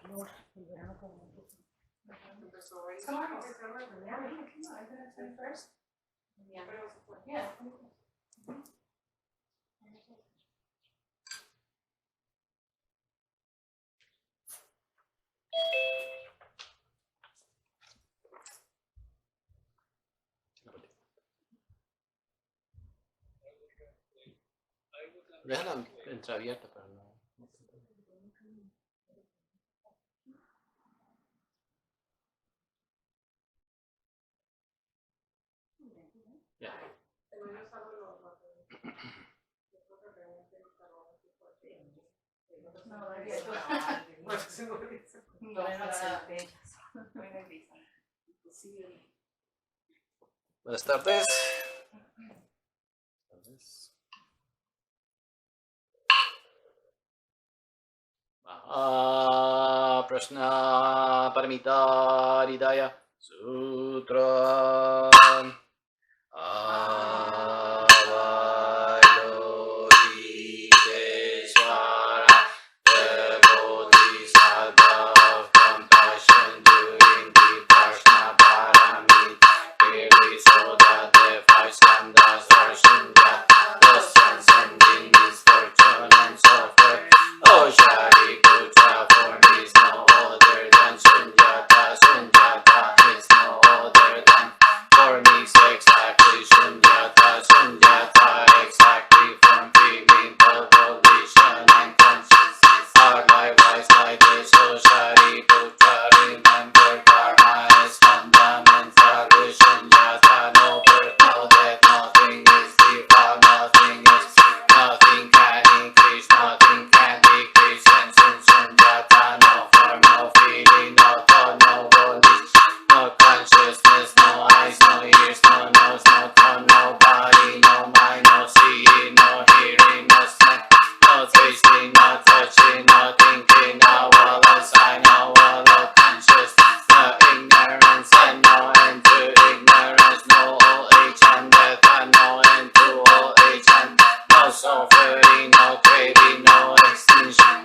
El verano como Empezó hoy. Déjala entreabierta para no. Ya. Buenas tardes. Prashna Paramita Hridaya Sutra Avalokiteshvara Bodhisattva compassion doing the Prashna Paramita clearly so that the five skandhas are Shunyata, thus transcending misfortune and suffering. Oh Shariputra, form is no other than Shunyata. Shunyata is no other than form is exactly Shunyata. Shunyata exactly from feeling the volition and consciousness are likewise like this. Oh Shariputra, remember Dharma is fundamental. With Shunyata, no birth, no death, nothing is default, nothing can increase, nothing can decrease. And since Shunyata, no form, no feeling, no thought, no volition, no consciousness, no eyes, no ears, no nose, no tongue, no body, no mind, no seeing, no hearing, no smell, no tasting, no touching, no thinking, no will of sight, no will of consciousness, no ignorance and no end to ignorance, no old age and death and no end to old age and death, no suffering, no craving, no extinction,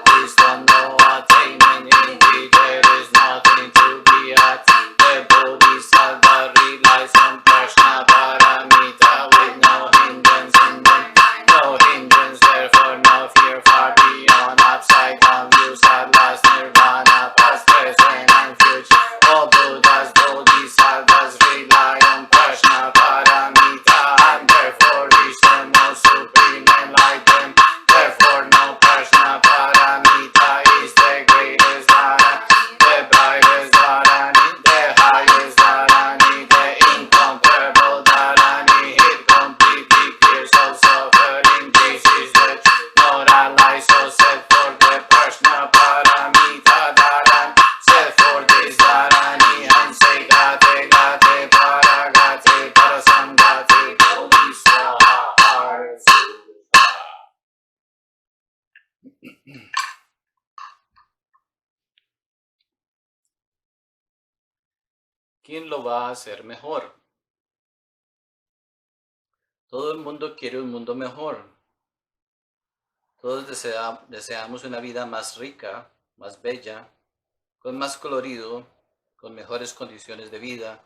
wisdom, no attainment, indeed there is nothing to be at. The Bodhisattva relies on Prashna Paramita with no hindrance in them, no hindrance, therefore no fear, far beyond upside down views at last nirvana, past, present and future. All Buddhas, Bodhisattvas rely on Prashna Paramita and therefore reach the most supreme enlightenment. Therefore no Prashna Paramita is the greatest Dharani, the brightest Dharani, the highest Dharani, the incomparable Dharani, hid completely clear all suffering. This is the moral so set for the Prashna Paramita Dharani, set for this Dharani and say Gate Gate Paragate Parasangate Bodhisattva. ¿Quién lo va a hacer mejor? Todo el mundo quiere un mundo mejor. Todos deseamos una vida más rica, más bella, con más colorido, con mejores condiciones de vida.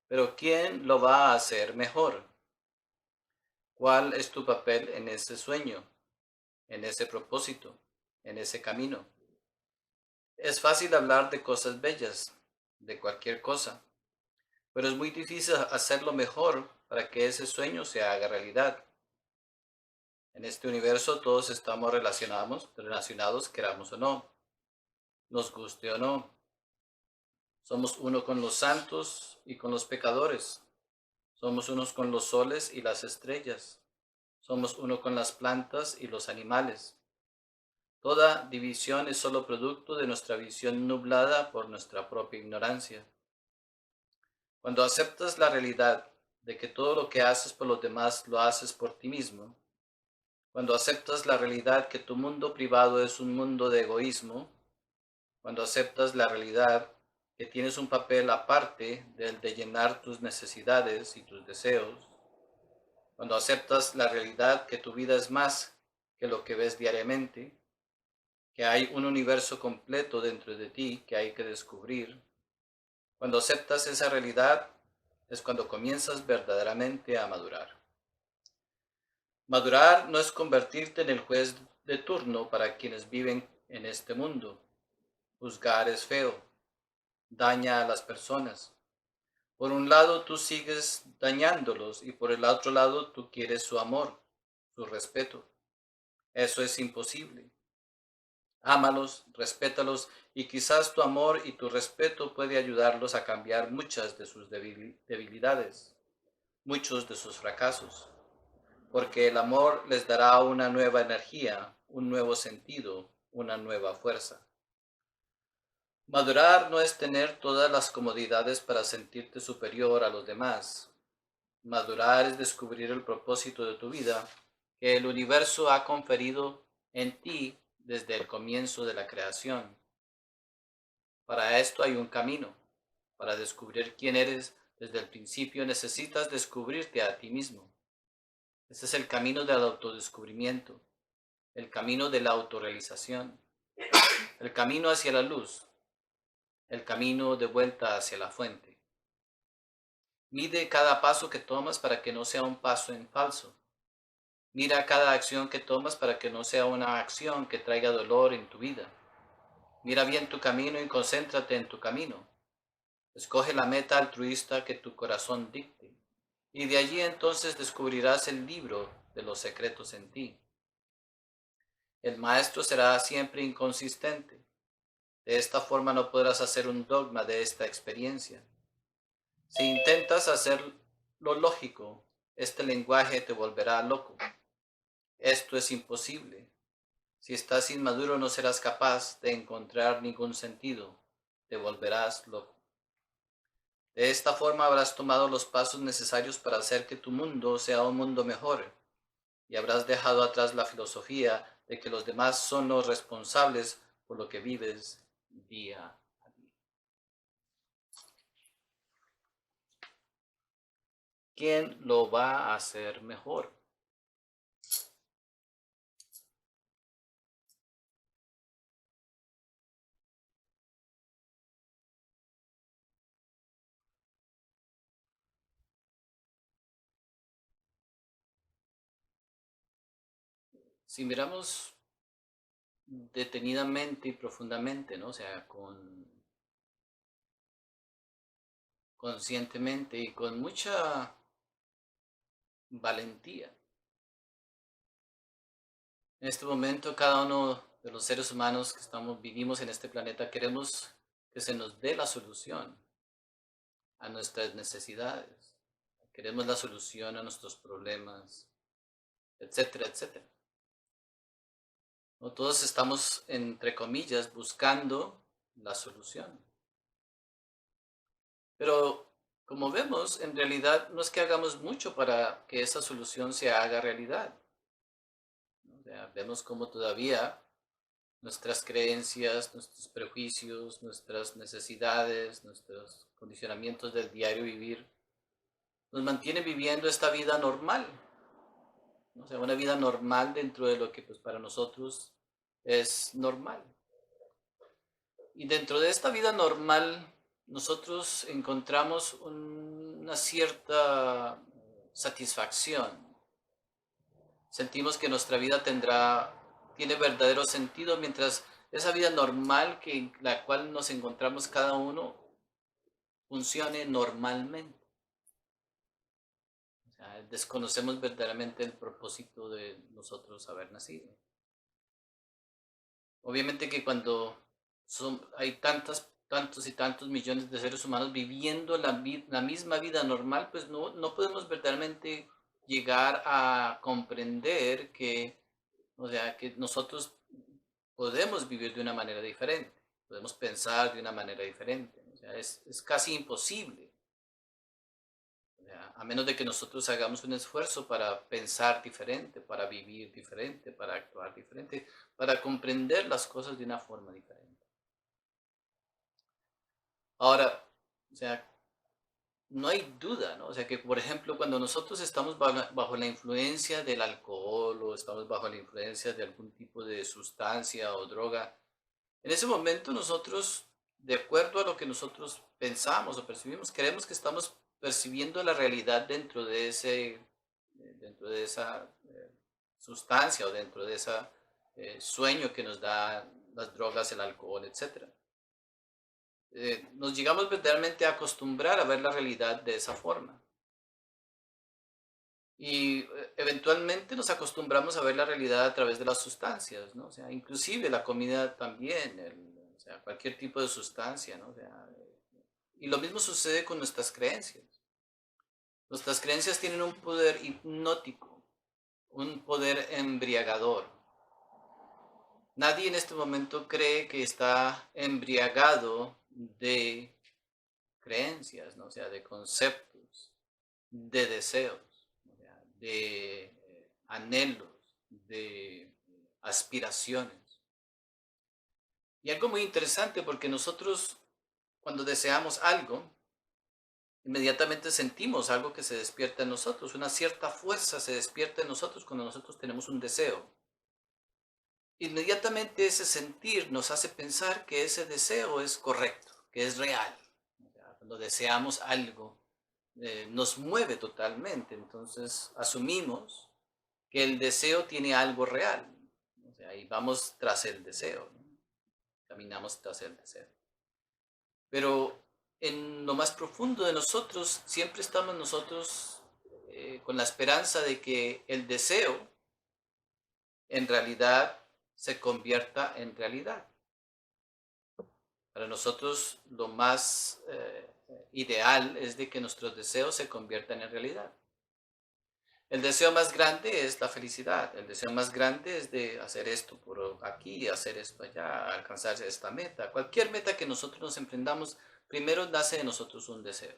Pero ¿quién lo va a hacer mejor? ¿Cuál es tu papel en ese sueño, en ese propósito, en ese camino? Es fácil hablar de cosas bellas, de cualquier cosa, pero es muy difícil hacerlo mejor para que ese sueño se haga realidad. En este universo todos estamos relacionados, queramos o no, nos guste o no. Somos uno con los santos y con los pecadores. Somos unos con los soles y las estrellas. Somos uno con las plantas y los animales. Toda división es solo producto de nuestra visión nublada por nuestra propia ignorancia. Cuando aceptas la realidad de que todo lo que haces por los demás lo haces por ti mismo, cuando aceptas la realidad que tu mundo privado es un mundo de egoísmo, cuando aceptas la realidad que tienes un papel aparte del de llenar tus necesidades y tus deseos, cuando aceptas la realidad que tu vida es más que lo que ves diariamente, que hay un universo completo dentro de ti que hay que descubrir. Cuando aceptas esa realidad es cuando comienzas verdaderamente a madurar. Madurar no es convertirte en el juez de turno para quienes viven en este mundo. Juzgar es feo, daña a las personas. Por un lado tú sigues dañándolos y por el otro lado tú quieres su amor, su respeto. Eso es imposible. Ámalos, respétalos y quizás tu amor y tu respeto puede ayudarlos a cambiar muchas de sus debilidades, muchos de sus fracasos, porque el amor les dará una nueva energía, un nuevo sentido, una nueva fuerza. Madurar no es tener todas las comodidades para sentirte superior a los demás. Madurar es descubrir el propósito de tu vida que el universo ha conferido en ti desde el comienzo de la creación. Para esto hay un camino. Para descubrir quién eres desde el principio necesitas descubrirte a ti mismo. Ese es el camino del autodescubrimiento, el camino de la autorrealización, el camino hacia la luz, el camino de vuelta hacia la fuente. Mide cada paso que tomas para que no sea un paso en falso. Mira cada acción que tomas para que no sea una acción que traiga dolor en tu vida. Mira bien tu camino y concéntrate en tu camino. Escoge la meta altruista que tu corazón dicte. Y de allí entonces descubrirás el libro de los secretos en ti. El maestro será siempre inconsistente. De esta forma no podrás hacer un dogma de esta experiencia. Si intentas hacer lo lógico, este lenguaje te volverá loco. Esto es imposible. Si estás inmaduro no serás capaz de encontrar ningún sentido. Te volverás loco. De esta forma habrás tomado los pasos necesarios para hacer que tu mundo sea un mundo mejor y habrás dejado atrás la filosofía de que los demás son los responsables por lo que vives día a día. ¿Quién lo va a hacer mejor? Si miramos detenidamente y profundamente, ¿no? O sea, conscientemente y con mucha valentía. En este momento, cada uno de los seres humanos que vivimos en este planeta, queremos que se nos dé la solución a nuestras necesidades. Queremos la solución a nuestros problemas, etcétera, etcétera. ¿No? Todos estamos, entre comillas, buscando la solución. Pero, como vemos, en realidad no es que hagamos mucho para que esa solución se haga realidad. O sea, vemos cómo todavía nuestras creencias, nuestros prejuicios, nuestras necesidades, nuestros condicionamientos del diario vivir, nos mantienen viviendo esta vida normal, ¿no? O sea, una vida normal dentro de lo que pues, para nosotros es normal. Y dentro de esta vida normal, nosotros encontramos una cierta satisfacción. Sentimos que nuestra vida tiene verdadero sentido mientras esa vida normal en la cual nos encontramos cada uno funcione normalmente. O sea, desconocemos verdaderamente el propósito de nosotros haber nacido. Obviamente que cuando hay tantos y tantos millones de seres humanos viviendo la misma vida normal, pues no podemos verdaderamente llegar a comprender o sea, que nosotros podemos vivir de una manera diferente, podemos pensar de una manera diferente. O sea, es casi imposible. O sea, a menos de que nosotros hagamos un esfuerzo para pensar diferente, para vivir diferente, para actuar diferente, para comprender las cosas de una forma diferente. Ahora, o sea, no hay duda, ¿no? O sea que, por ejemplo, cuando nosotros estamos bajo la influencia del alcohol o estamos bajo la influencia de algún tipo de sustancia o droga, en ese momento nosotros, de acuerdo a lo que nosotros pensamos o percibimos, creemos que estamos percibiendo la realidad dentro de esa sustancia o dentro de ese sueño que nos da las drogas, el alcohol, etcétera. Nos llegamos verdaderamente a acostumbrar a ver la realidad de esa forma. Y eventualmente nos acostumbramos a ver la realidad a través de las sustancias, ¿no? O sea, inclusive la comida también, o sea, cualquier tipo de sustancia, ¿no? O sea, y lo mismo sucede con nuestras creencias. Nuestras creencias tienen un poder hipnótico, un poder embriagador. Nadie en este momento cree que está embriagado de creencias, ¿no? O sea, de conceptos, de deseos, o sea, de anhelos, de aspiraciones. Y algo muy interesante porque nosotros cuando deseamos algo, inmediatamente sentimos algo que se despierta en nosotros, una cierta fuerza se despierta en nosotros cuando nosotros tenemos un deseo. Inmediatamente ese sentir nos hace pensar que ese deseo es correcto, que es real. O sea, cuando deseamos algo, nos mueve totalmente. Entonces asumimos que el deseo tiene algo real. O sea, y vamos tras el deseo, ¿no? Caminamos tras el deseo. Pero en lo más profundo de nosotros, siempre estamos nosotros con la esperanza de que el deseo en realidad se convierta en realidad. Para nosotros lo más ideal es de que nuestros deseos se conviertan en realidad. El deseo más grande es la felicidad. El deseo más grande es de hacer esto por aquí, hacer esto allá, alcanzar esta meta. Cualquier meta que nosotros nos emprendamos, primero nace de nosotros un deseo.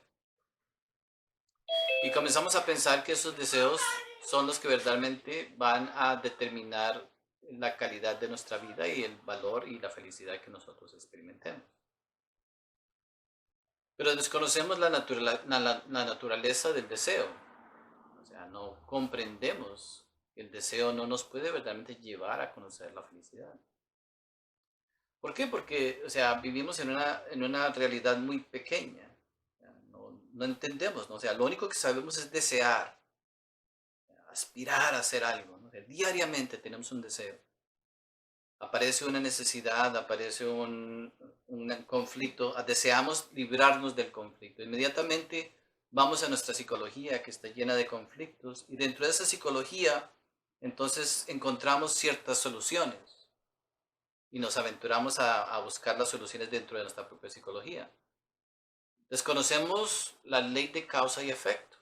Y comenzamos a pensar que esos deseos son los que verdaderamente van a determinar la calidad de nuestra vida y el valor y la felicidad que nosotros experimentemos. Pero desconocemos la naturaleza del deseo. O sea, no comprendemos que el deseo no nos puede verdaderamente llevar a conocer la felicidad. ¿Por qué? Porque, o sea, vivimos en una realidad muy pequeña. O sea, no entendemos, ¿no? O sea, lo único que sabemos es desear, aspirar a hacer algo, ¿no? O sea, diariamente tenemos un deseo. Aparece una necesidad, aparece un conflicto, deseamos librarnos del conflicto. Inmediatamente vamos a nuestra psicología que está llena de conflictos y dentro de esa psicología entonces encontramos ciertas soluciones y nos aventuramos a buscar las soluciones dentro de nuestra propia psicología. Desconocemos la ley de causa y efecto.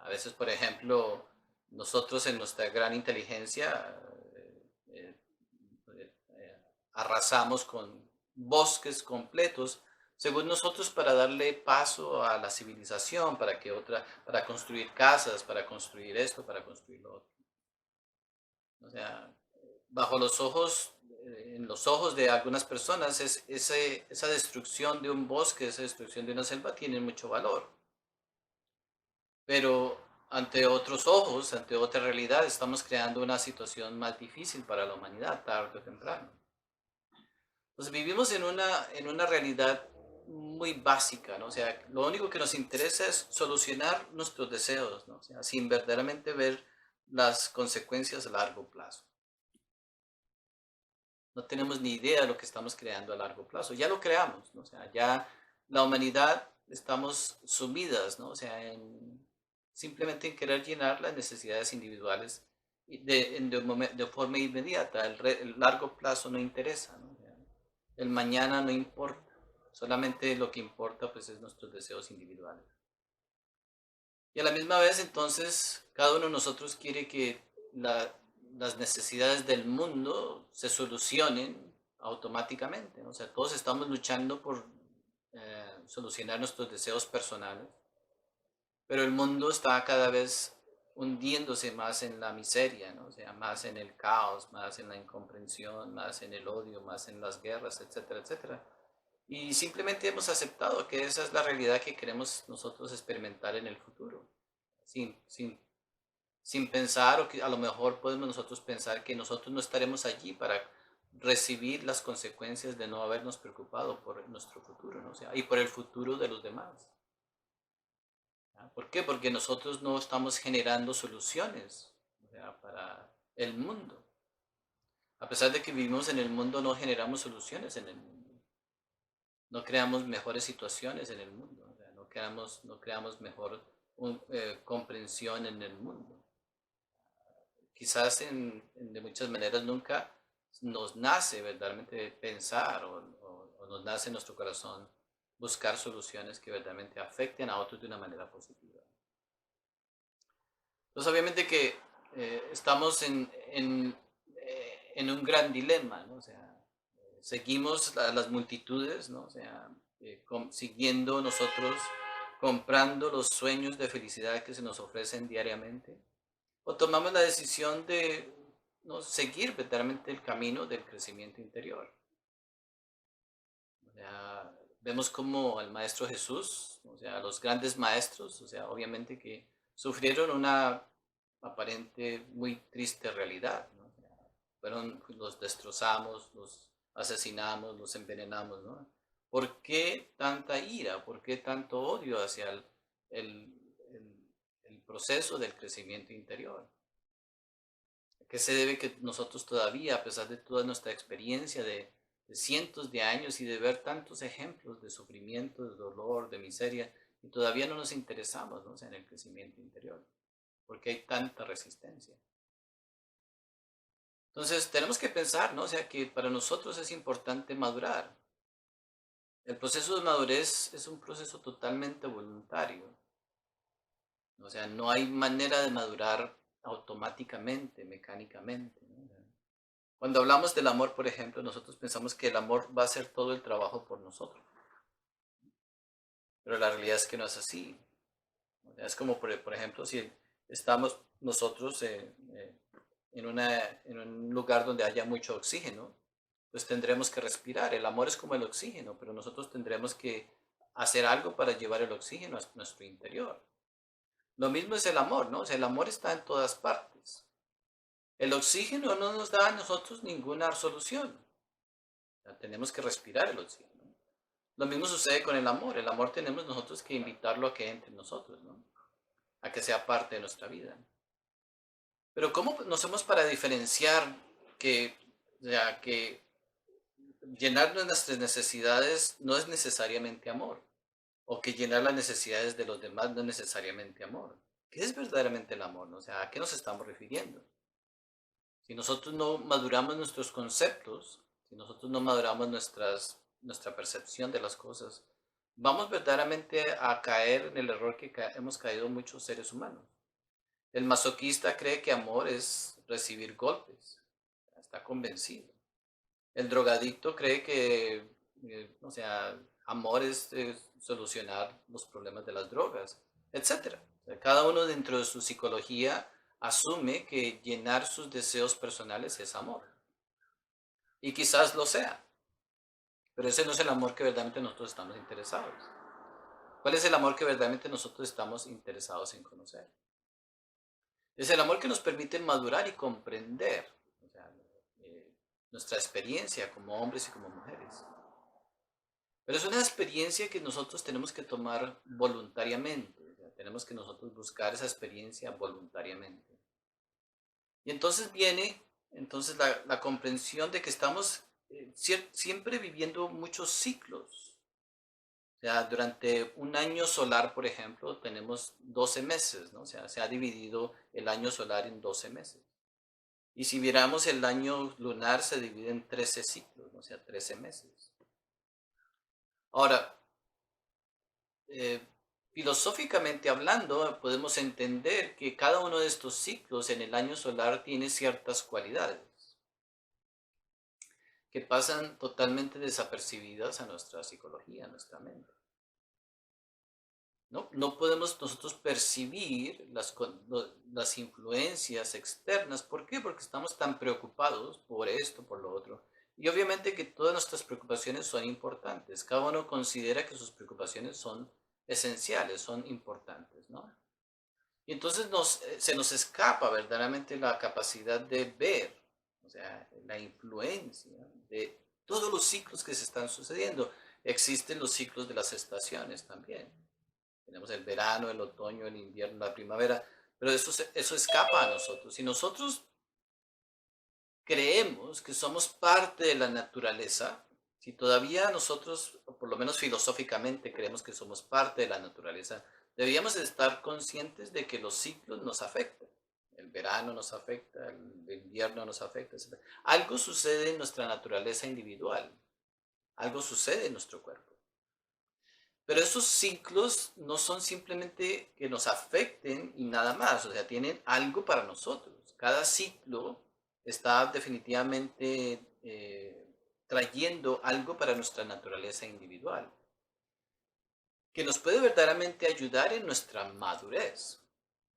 A veces, por ejemplo, nosotros en nuestra gran inteligencia eh, arrasamos con bosques completos, según nosotros, para darle paso a la civilización, para construir casas, para construir esto, para construir lo otro. O sea, bajo los ojos, en los ojos de algunas personas, esa destrucción de un bosque, esa destrucción de una selva tiene mucho valor. Pero ante otros ojos, ante otra realidad, estamos creando una situación más difícil para la humanidad, tarde o temprano. Entonces vivimos en una realidad muy básica, ¿no? O sea, lo único que nos interesa es solucionar nuestros deseos, ¿no? O sea, sin verdaderamente ver las consecuencias a largo plazo. No tenemos ni idea de lo que estamos creando a largo plazo. Ya lo creamos, ¿no? O sea, ya la humanidad estamos sumidas, ¿no? O sea, simplemente en querer llenar las necesidades individuales de forma inmediata. El largo plazo no interesa, ¿no? O sea, el mañana no importa. Solamente lo que importa pues es nuestros deseos individuales. Y a la misma vez entonces cada uno de nosotros quiere que las necesidades del mundo se solucionen automáticamente, ¿no? O sea, todos estamos luchando por solucionar nuestros deseos personales, pero el mundo está cada vez hundiéndose más en la miseria, ¿no? O sea, más en el caos, más en la incomprensión, más en el odio, más en las guerras, etcétera, etcétera. Y simplemente hemos aceptado que esa es la realidad que queremos nosotros experimentar en el futuro, sin pensar, o que a lo mejor podemos nosotros pensar que nosotros no estaremos allí para recibir las consecuencias de no habernos preocupado por nuestro futuro, ¿no? O sea, y por el futuro de los demás. ¿Ah? ¿Por qué? Porque nosotros no estamos generando soluciones, o sea, para el mundo. A pesar de que vivimos en el mundo, no generamos soluciones en el mundo. No creamos mejores situaciones en el mundo. O sea, no creamos mejor comprensión en el mundo. Quizás de muchas maneras nunca nos nace verdaderamente pensar o nos nace en nuestro corazón buscar soluciones que verdaderamente afecten a otros de una manera positiva. Entonces obviamente que estamos en un gran dilema, ¿no? O sea, seguimos a las multitudes, ¿no? O sea, siguiendo nosotros, comprando los sueños de felicidad que se nos ofrecen diariamente, o tomamos la decisión de, ¿no?, seguir verdaderamente el camino del crecimiento interior. O sea, vemos como el Maestro Jesús, o sea, los grandes maestros, o sea, obviamente que sufrieron una aparente muy triste realidad, ¿no? O sea, los destrozamos, los asesinamos, los envenenamos, ¿no? ¿Por qué tanta ira? ¿Por qué tanto odio hacia el proceso del crecimiento interior? ¿Qué se debe que nosotros todavía, a pesar de toda nuestra experiencia de cientos de años y de ver tantos ejemplos de sufrimiento, de dolor, de miseria, y todavía no nos interesamos, ¿no?, o sea, en el crecimiento interior? Porque hay tanta resistencia. Entonces, tenemos que pensar, ¿no? O sea, que para nosotros es importante madurar. El proceso de madurez es un proceso totalmente voluntario. O sea, no hay manera de madurar automáticamente, mecánicamente, ¿no? Cuando hablamos del amor, por ejemplo, nosotros pensamos que el amor va a hacer todo el trabajo por nosotros. Pero la realidad es que no es así. O sea, es como, por ejemplo, si estamos nosotros en un lugar donde haya mucho oxígeno, pues tendremos que respirar. El amor es como el oxígeno, pero nosotros tendremos que hacer algo para llevar el oxígeno a nuestro interior. Lo mismo es el amor, ¿no? O sea, el amor está en todas partes. El oxígeno no nos da a nosotros ninguna solución. O sea, tenemos que respirar el oxígeno. Lo mismo sucede con el amor. El amor tenemos nosotros que invitarlo a que entre en nosotros, ¿no? A que sea parte de nuestra vida. Pero ¿cómo nos hacemos para diferenciar que, o sea, que llenar nuestras necesidades no es necesariamente amor? O que llenar las necesidades de los demás no es necesariamente amor. ¿Qué es verdaderamente el amor? ¿No? O sea, ¿a qué nos estamos refiriendo? Si nosotros no maduramos nuestros conceptos, si nosotros no maduramos nuestra percepción de las cosas, vamos verdaderamente a caer en el error que hemos caído muchos seres humanos. El masoquista cree que amor es recibir golpes, está convencido. El drogadicto cree que, o sea, amor es solucionar los problemas de las drogas, etcétera. O sea, cada uno dentro de su psicología asume que llenar sus deseos personales es amor. Y quizás lo sea, pero ese no es el amor que verdaderamente nosotros estamos interesados. ¿Cuál es el amor que verdaderamente nosotros estamos interesados en conocer? Es el amor que nos permite madurar y comprender, o sea, nuestra experiencia como hombres y como mujeres. Pero es una experiencia que nosotros tenemos que tomar voluntariamente. O sea, tenemos que nosotros buscar esa experiencia voluntariamente. Y entonces viene la comprensión de que estamos siempre viviendo muchos ciclos. O sea, durante un año solar, por ejemplo, tenemos 12 meses, ¿no? O sea, se ha dividido el año solar en 12 meses. Y si viéramos el año lunar, se divide en 13 ciclos, ¿no? O sea, 13 meses. Ahora, eh, filosóficamente hablando, podemos entender que cada uno de estos ciclos en el año solar tiene ciertas cualidades que pasan totalmente desapercibidas a nuestra psicología, a nuestra mente. No podemos nosotros percibir las influencias externas. ¿Por qué? Porque estamos tan preocupados por esto, por lo otro. Y obviamente que todas nuestras preocupaciones son importantes. Cada uno considera que sus preocupaciones son esenciales, son importantes, ¿no? Y entonces se nos escapa verdaderamente la capacidad de ver, o sea, la influencia de todos los ciclos que se están sucediendo. Existen los ciclos de las estaciones también. Tenemos el verano, el otoño, el invierno, la primavera, pero eso escapa a nosotros. Y nosotros creemos que somos parte de la naturaleza, si todavía nosotros, o por lo menos filosóficamente, creemos que somos parte de la naturaleza, deberíamos estar conscientes de que los ciclos nos afectan. El verano nos afecta, el invierno nos afecta, etc. Algo sucede en nuestra naturaleza individual, algo sucede en nuestro cuerpo. Pero esos ciclos no son simplemente que nos afecten y nada más, o sea, tienen algo para nosotros. Cada ciclo está definitivamente trayendo algo para nuestra naturaleza individual, que nos puede verdaderamente ayudar en nuestra madurez.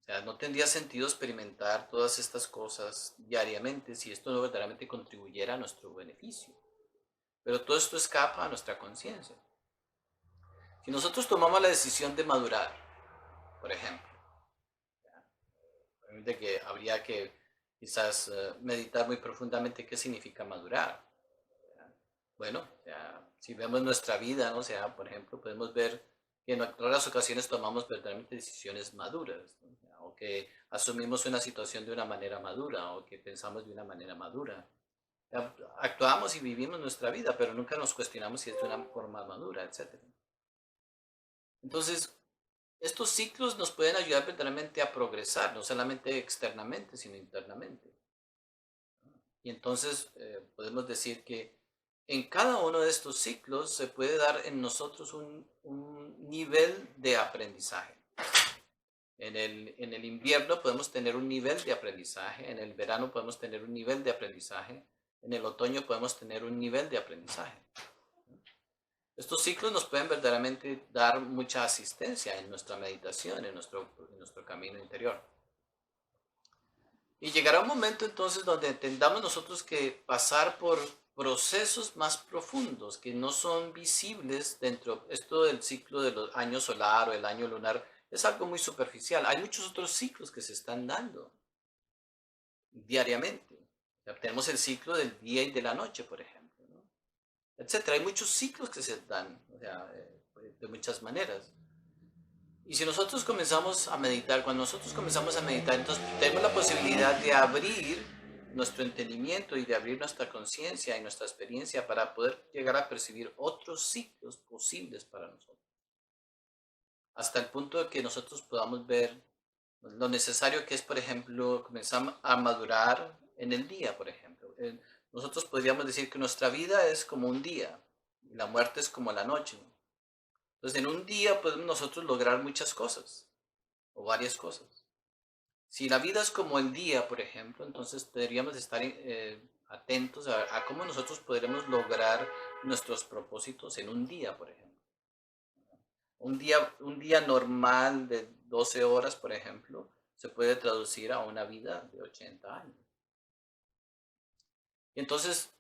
O sea, no tendría sentido experimentar todas estas cosas diariamente si esto no verdaderamente contribuyera a nuestro beneficio. Pero todo esto escapa a nuestra conciencia. Si nosotros tomamos la decisión de madurar, por ejemplo, de que habría que quizás meditar muy profundamente qué significa madurar. Bueno, si vemos nuestra vida, ¿no? O sea, por ejemplo, podemos ver que en otras ocasiones tomamos verdaderamente decisiones maduras, ¿no? O que asumimos una situación de una manera madura, o que pensamos de una manera madura. Actuamos y vivimos nuestra vida, pero nunca nos cuestionamos si es de una forma madura, etc. Entonces, estos ciclos nos pueden ayudar verdaderamente a progresar, no solamente externamente, sino internamente. Y entonces podemos decir que en cada uno de estos ciclos se puede dar en nosotros un nivel de aprendizaje. En el invierno podemos tener un nivel de aprendizaje, en el verano podemos tener un nivel de aprendizaje, en el otoño podemos tener un nivel de aprendizaje. Estos ciclos nos pueden verdaderamente dar mucha asistencia en nuestra meditación, en nuestro camino interior. Y llegará un momento entonces donde entendamos nosotros que pasar por procesos más profundos que no son visibles dentro, esto del ciclo de los años solar o el año lunar, es algo muy superficial. Hay muchos otros ciclos que se están dando diariamente. Tenemos el ciclo del día y de la noche, por ejemplo, ¿no? Etcétera. Hay muchos ciclos que se dan, o sea, de muchas maneras. Y si nosotros comenzamos a meditar, cuando nosotros comenzamos a meditar, entonces tenemos la posibilidad de abrir nuestro entendimiento y de abrir nuestra conciencia y nuestra experiencia para poder llegar a percibir otros ciclos posibles para nosotros. Hasta el punto de que nosotros podamos ver lo necesario que es, por ejemplo, comenzar a madurar en el día, por ejemplo. Nosotros podríamos decir que nuestra vida es como un día y la muerte es como la noche. Entonces, en un día podemos nosotros lograr muchas cosas o varias cosas. Si la vida es como el día, por ejemplo, entonces deberíamos estar atentos a cómo nosotros podremos lograr nuestros propósitos en un día, por ejemplo. Un día normal de 12 horas, por ejemplo, se puede traducir a una vida de 80 años. Y entonces,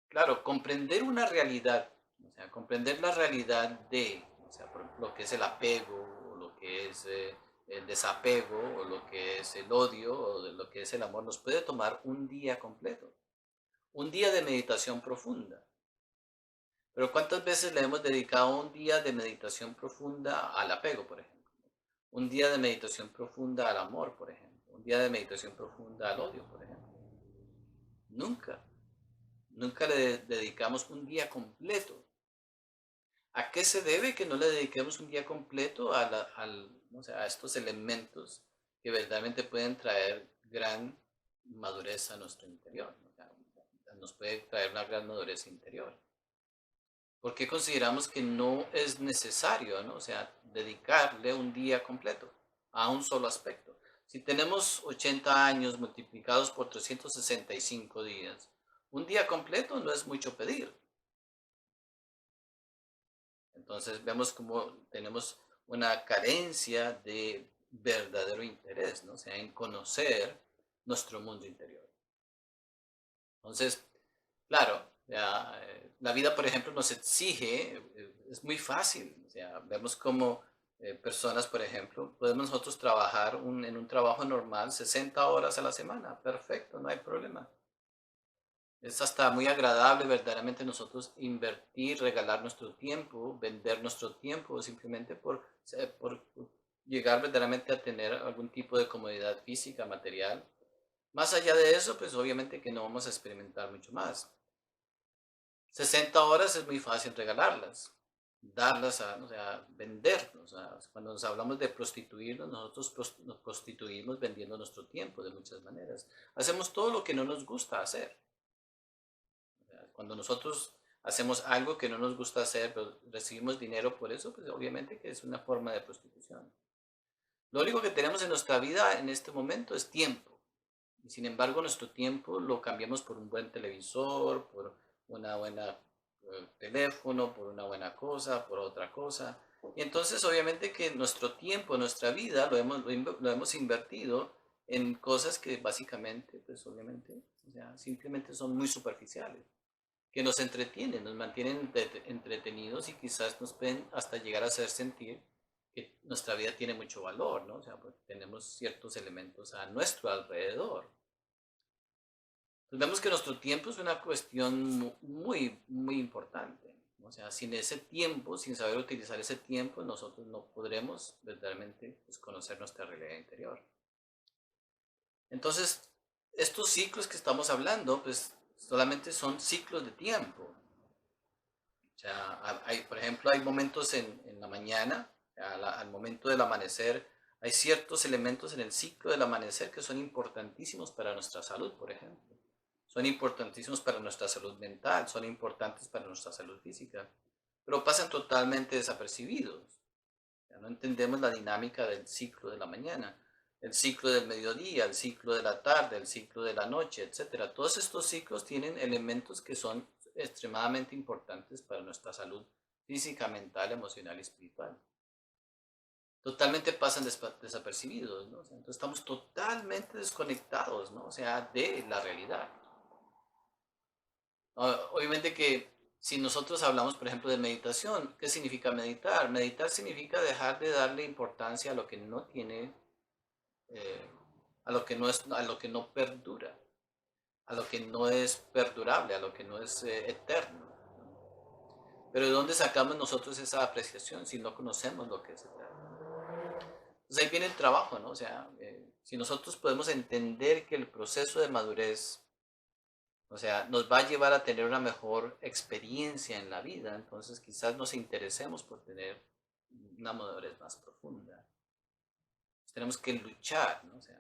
claro, comprender una realidad, o sea, comprender la realidad de, o sea, por ejemplo, lo que es el apego, o lo que es el desapego, o lo que es el odio, o de lo que es el amor, nos puede tomar un día completo, un día de meditación profunda. Pero ¿cuántas veces le hemos dedicado un día de meditación profunda al apego, por ejemplo? Un día de meditación profunda al amor, por ejemplo. Un día de meditación profunda al odio, por ejemplo. Nunca. Nunca le dedicamos un día completo. ¿A qué se debe que no le dediquemos un día completo o sea, a estos elementos que verdaderamente pueden traer gran madurez a nuestro interior? ¿No? O sea, nos puede traer una gran madurez interior. ¿Por qué consideramos que no es necesario, ¿no? O sea, dedicarle un día completo a un solo aspecto? Si tenemos 80 años multiplicados por 365 días, un día completo no es mucho pedir. Entonces vemos como tenemos una carencia de verdadero interés, ¿no? O sea, en conocer nuestro mundo interior. Entonces, claro, Ya, la vida, por ejemplo, nos exige, es muy fácil. O sea, vemos como personas, por ejemplo, podemos nosotros trabajar en un trabajo normal 60 horas a la semana. Perfecto, no hay problema. Es hasta muy agradable verdaderamente nosotros invertir, regalar nuestro tiempo, vender nuestro tiempo simplemente por llegar verdaderamente a tener algún tipo de comodidad física, material. Más allá de eso, pues obviamente que no vamos a experimentar mucho más. 60 horas es muy fácil regalarlas, darlas a, o sea, vendernos. O sea, cuando nos hablamos de prostituirnos, nosotros nos prostituimos vendiendo nuestro tiempo de muchas maneras. Hacemos todo lo que no nos gusta hacer. Cuando nosotros hacemos algo que no nos gusta hacer, pero recibimos dinero por eso, pues obviamente que es una forma de prostitución. Lo único que tenemos en nuestra vida en este momento es tiempo. Y sin embargo, nuestro tiempo lo cambiamos por un buen televisor, por una buena teléfono, por una buena cosa, por otra cosa. Y entonces, obviamente que nuestro tiempo, nuestra vida, lo hemos invertido en cosas que básicamente, pues obviamente, o sea, simplemente son muy superficiales, que nos entretienen, nos mantienen entretenidos y quizás nos pueden hasta llegar a hacer sentir que nuestra vida tiene mucho valor, ¿no? O sea, pues tenemos ciertos elementos a nuestro alrededor. Entonces vemos que nuestro tiempo es una cuestión muy, muy importante. ¿No? O sea, sin ese tiempo, sin saber utilizar ese tiempo, nosotros no podremos verdaderamente pues, conocer nuestra realidad interior. Entonces, estos ciclos que estamos hablando, pues solamente son ciclos de tiempo. O sea, por ejemplo, hay momentos en la mañana, al momento del amanecer, hay ciertos elementos en el ciclo del amanecer que son importantísimos para nuestra salud, por ejemplo. Son importantísimos para nuestra salud mental, son importantes para nuestra salud física, pero pasan totalmente desapercibidos. Ya no entendemos la dinámica del ciclo de la mañana, el ciclo del mediodía, el ciclo de la tarde, el ciclo de la noche, etcétera. Todos estos ciclos tienen elementos que son extremadamente importantes para nuestra salud física, mental, emocional y espiritual. Totalmente pasan desapercibidos, ¿no? O sea, entonces estamos totalmente desconectados, ¿no? O sea, de la realidad. Obviamente que si nosotros hablamos, por ejemplo, de meditación, ¿qué significa meditar? Meditar significa dejar de darle importancia a lo que no tiene, eh, a lo que no es, a lo que no perdura, a lo que no es perdurable, a lo que no es eterno. Pero ¿de dónde sacamos nosotros esa apreciación si no conocemos lo que es eterno? Entonces ahí viene el trabajo, ¿no? O sea, si nosotros podemos entender que el proceso de madurez, o sea, nos va a llevar a tener una mejor experiencia en la vida, entonces quizás nos interesemos por tener una madurez más profunda. Entonces, tenemos que luchar, ¿no? O sea,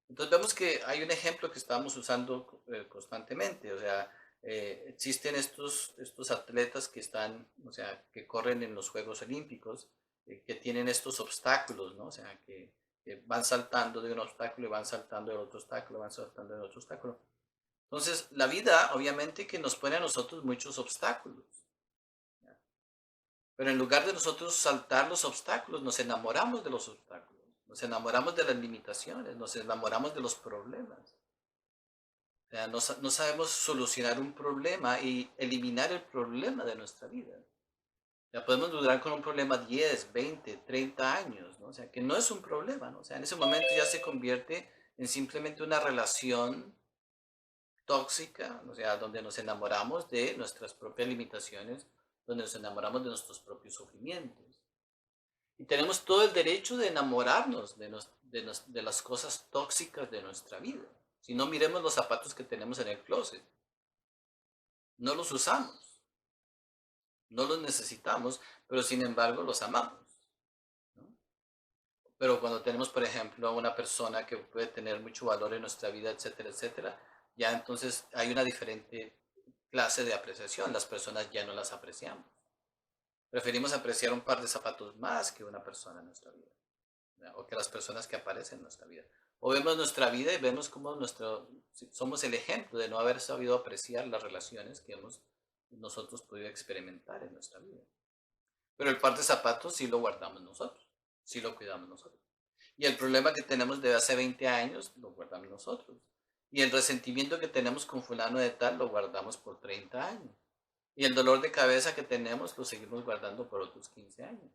entonces vemos que hay un ejemplo que estamos usando constantemente, o sea, existen estos atletas que están, o sea, que corren en los Juegos Olímpicos, que tienen estos obstáculos, ¿no? O sea, que van saltando de un obstáculo y van saltando de otro obstáculo, van saltando de otro obstáculo. Entonces, la vida obviamente que nos pone a nosotros muchos obstáculos, ¿ya? Pero en lugar de nosotros saltar los obstáculos, nos enamoramos de los obstáculos, nos enamoramos de las limitaciones, nos enamoramos de los problemas. O sea, no sabemos solucionar un problema y eliminar el problema de nuestra vida. Ya podemos durar con un problema 10, 20, 30 años, ¿no? O sea, que no es un problema, ¿no? O sea, en ese momento ya se convierte en simplemente una relación tóxica, o sea, donde nos enamoramos de nuestras propias limitaciones, donde nos enamoramos de nuestros propios sufrimientos. Y tenemos todo el derecho de enamorarnos de las cosas tóxicas de nuestra vida. Si no, miremos los zapatos que tenemos en el closet. No los usamos, no los necesitamos, pero sin embargo los amamos, ¿no? Pero cuando tenemos, por ejemplo, a una persona que puede tener mucho valor en nuestra vida, etcétera, etcétera, ya entonces hay una diferente clase de apreciación. Las personas ya no las apreciamos. Preferimos apreciar un par de zapatos más que una persona en nuestra vida, ¿no? O que las personas que aparecen en nuestra vida. O vemos nuestra vida y vemos cómo somos el ejemplo de no haber sabido apreciar las relaciones que hemos nosotros podido experimentar en nuestra vida. Pero el par de zapatos sí lo guardamos nosotros, sí lo cuidamos nosotros. Y el problema que tenemos de hace 20 años lo guardamos nosotros. Y el resentimiento que tenemos con fulano de tal lo guardamos por 30 años. Y el dolor de cabeza que tenemos lo seguimos guardando por otros 15 años.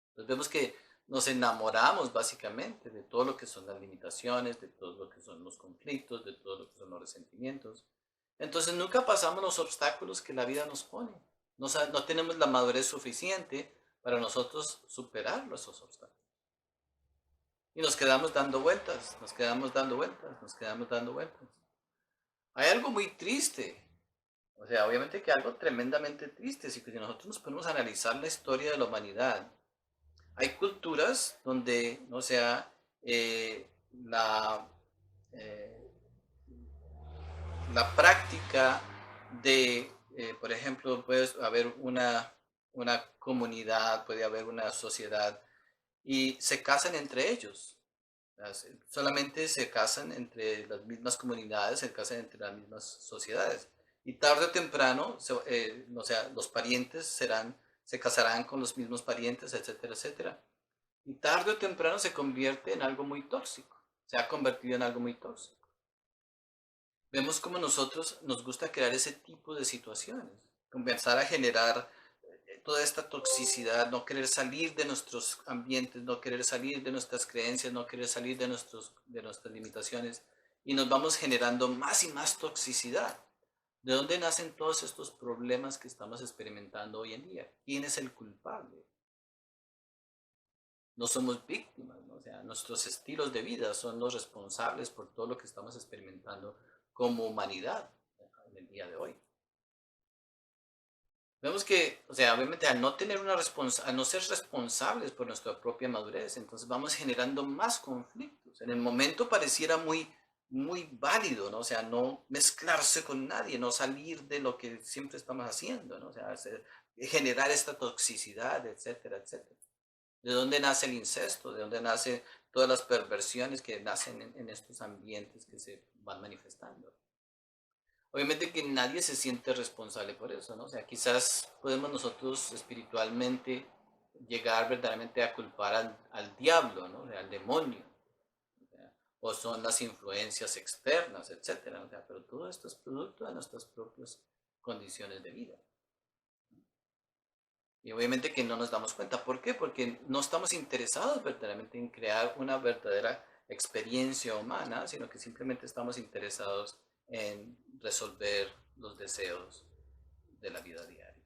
Entonces vemos que nos enamoramos básicamente de todo lo que son las limitaciones, de todo lo que son los conflictos, de todo lo que son los resentimientos. Entonces nunca pasamos los obstáculos que la vida nos pone. No tenemos la madurez suficiente para nosotros superar esos obstáculos. Y nos quedamos dando vueltas, nos quedamos dando vueltas, nos quedamos dando vueltas. Hay algo muy triste. O sea, obviamente que algo tremendamente triste. Si nosotros nos ponemos a analizar la historia de la humanidad, hay culturas donde, o sea, la, eh, la práctica de, por ejemplo, puede haber una comunidad, puede haber una sociedad y se casan entre ellos. Solamente se casan entre las mismas comunidades, se casan entre las mismas sociedades. Y tarde o temprano, o sea, los parientes se casarán con los mismos parientes, etcétera, etcétera. Y tarde o temprano se convierte en algo muy tóxico. Se ha convertido en algo muy tóxico. Vemos cómo nosotros nos gusta crear ese tipo de situaciones. Comenzar a generar toda esta toxicidad, no querer salir de nuestros ambientes, no querer salir de nuestras creencias, no querer salir de nuestras limitaciones. Y nos vamos generando más y más toxicidad. ¿De dónde nacen todos estos problemas que estamos experimentando hoy en día? ¿Quién es el culpable? No somos víctimas, ¿no? O sea, nuestros estilos de vida son los responsables por todo lo que estamos experimentando como humanidad en el día de hoy. Vemos que, o sea, obviamente al no ser responsables por nuestra propia madurez, entonces vamos generando más conflictos. En el momento pareciera muy válido, ¿no? O sea, no mezclarse con nadie, no salir de lo que siempre estamos haciendo, ¿no? O sea, generar esta toxicidad, etcétera, etcétera. ¿De dónde nace el incesto? ¿De dónde nacen todas las perversiones que nacen en estos ambientes que se van manifestando? Obviamente que nadie se siente responsable por eso, ¿no? O sea, quizás podemos nosotros espiritualmente llegar verdaderamente a culpar al diablo, ¿no? O sea, al demonio. O son las influencias externas, etcétera. O sea, pero todo esto es producto de nuestras propias condiciones de vida. Y obviamente que no nos damos cuenta. ¿Por qué? Porque no estamos interesados verdaderamente en crear una verdadera experiencia humana, sino que simplemente estamos interesados en resolver los deseos de la vida diaria.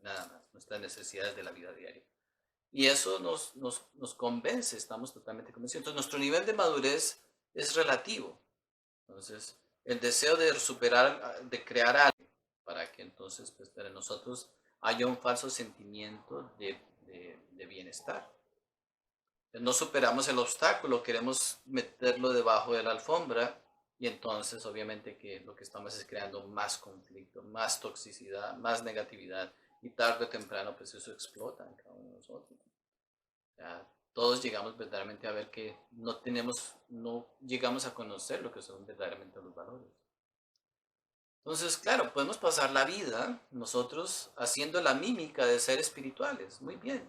Nada más, nuestras necesidades de la vida diaria. Y eso nos convence, estamos totalmente convencidos. Entonces, nuestro nivel de madurez es relativo. Entonces, el deseo de superar, de crear algo, para que entonces pues, para nosotros haya un falso sentimiento de bienestar. No superamos el obstáculo, queremos meterlo debajo de la alfombra y entonces obviamente que lo que estamos es creando más conflicto, más toxicidad, más negatividad y tarde o temprano pues eso explota en cada uno de nosotros. Ya, todos llegamos verdaderamente a ver que no llegamos a conocer lo que son verdaderamente los valores. Entonces, claro, podemos pasar la vida nosotros haciendo la mímica de ser espirituales, muy bien.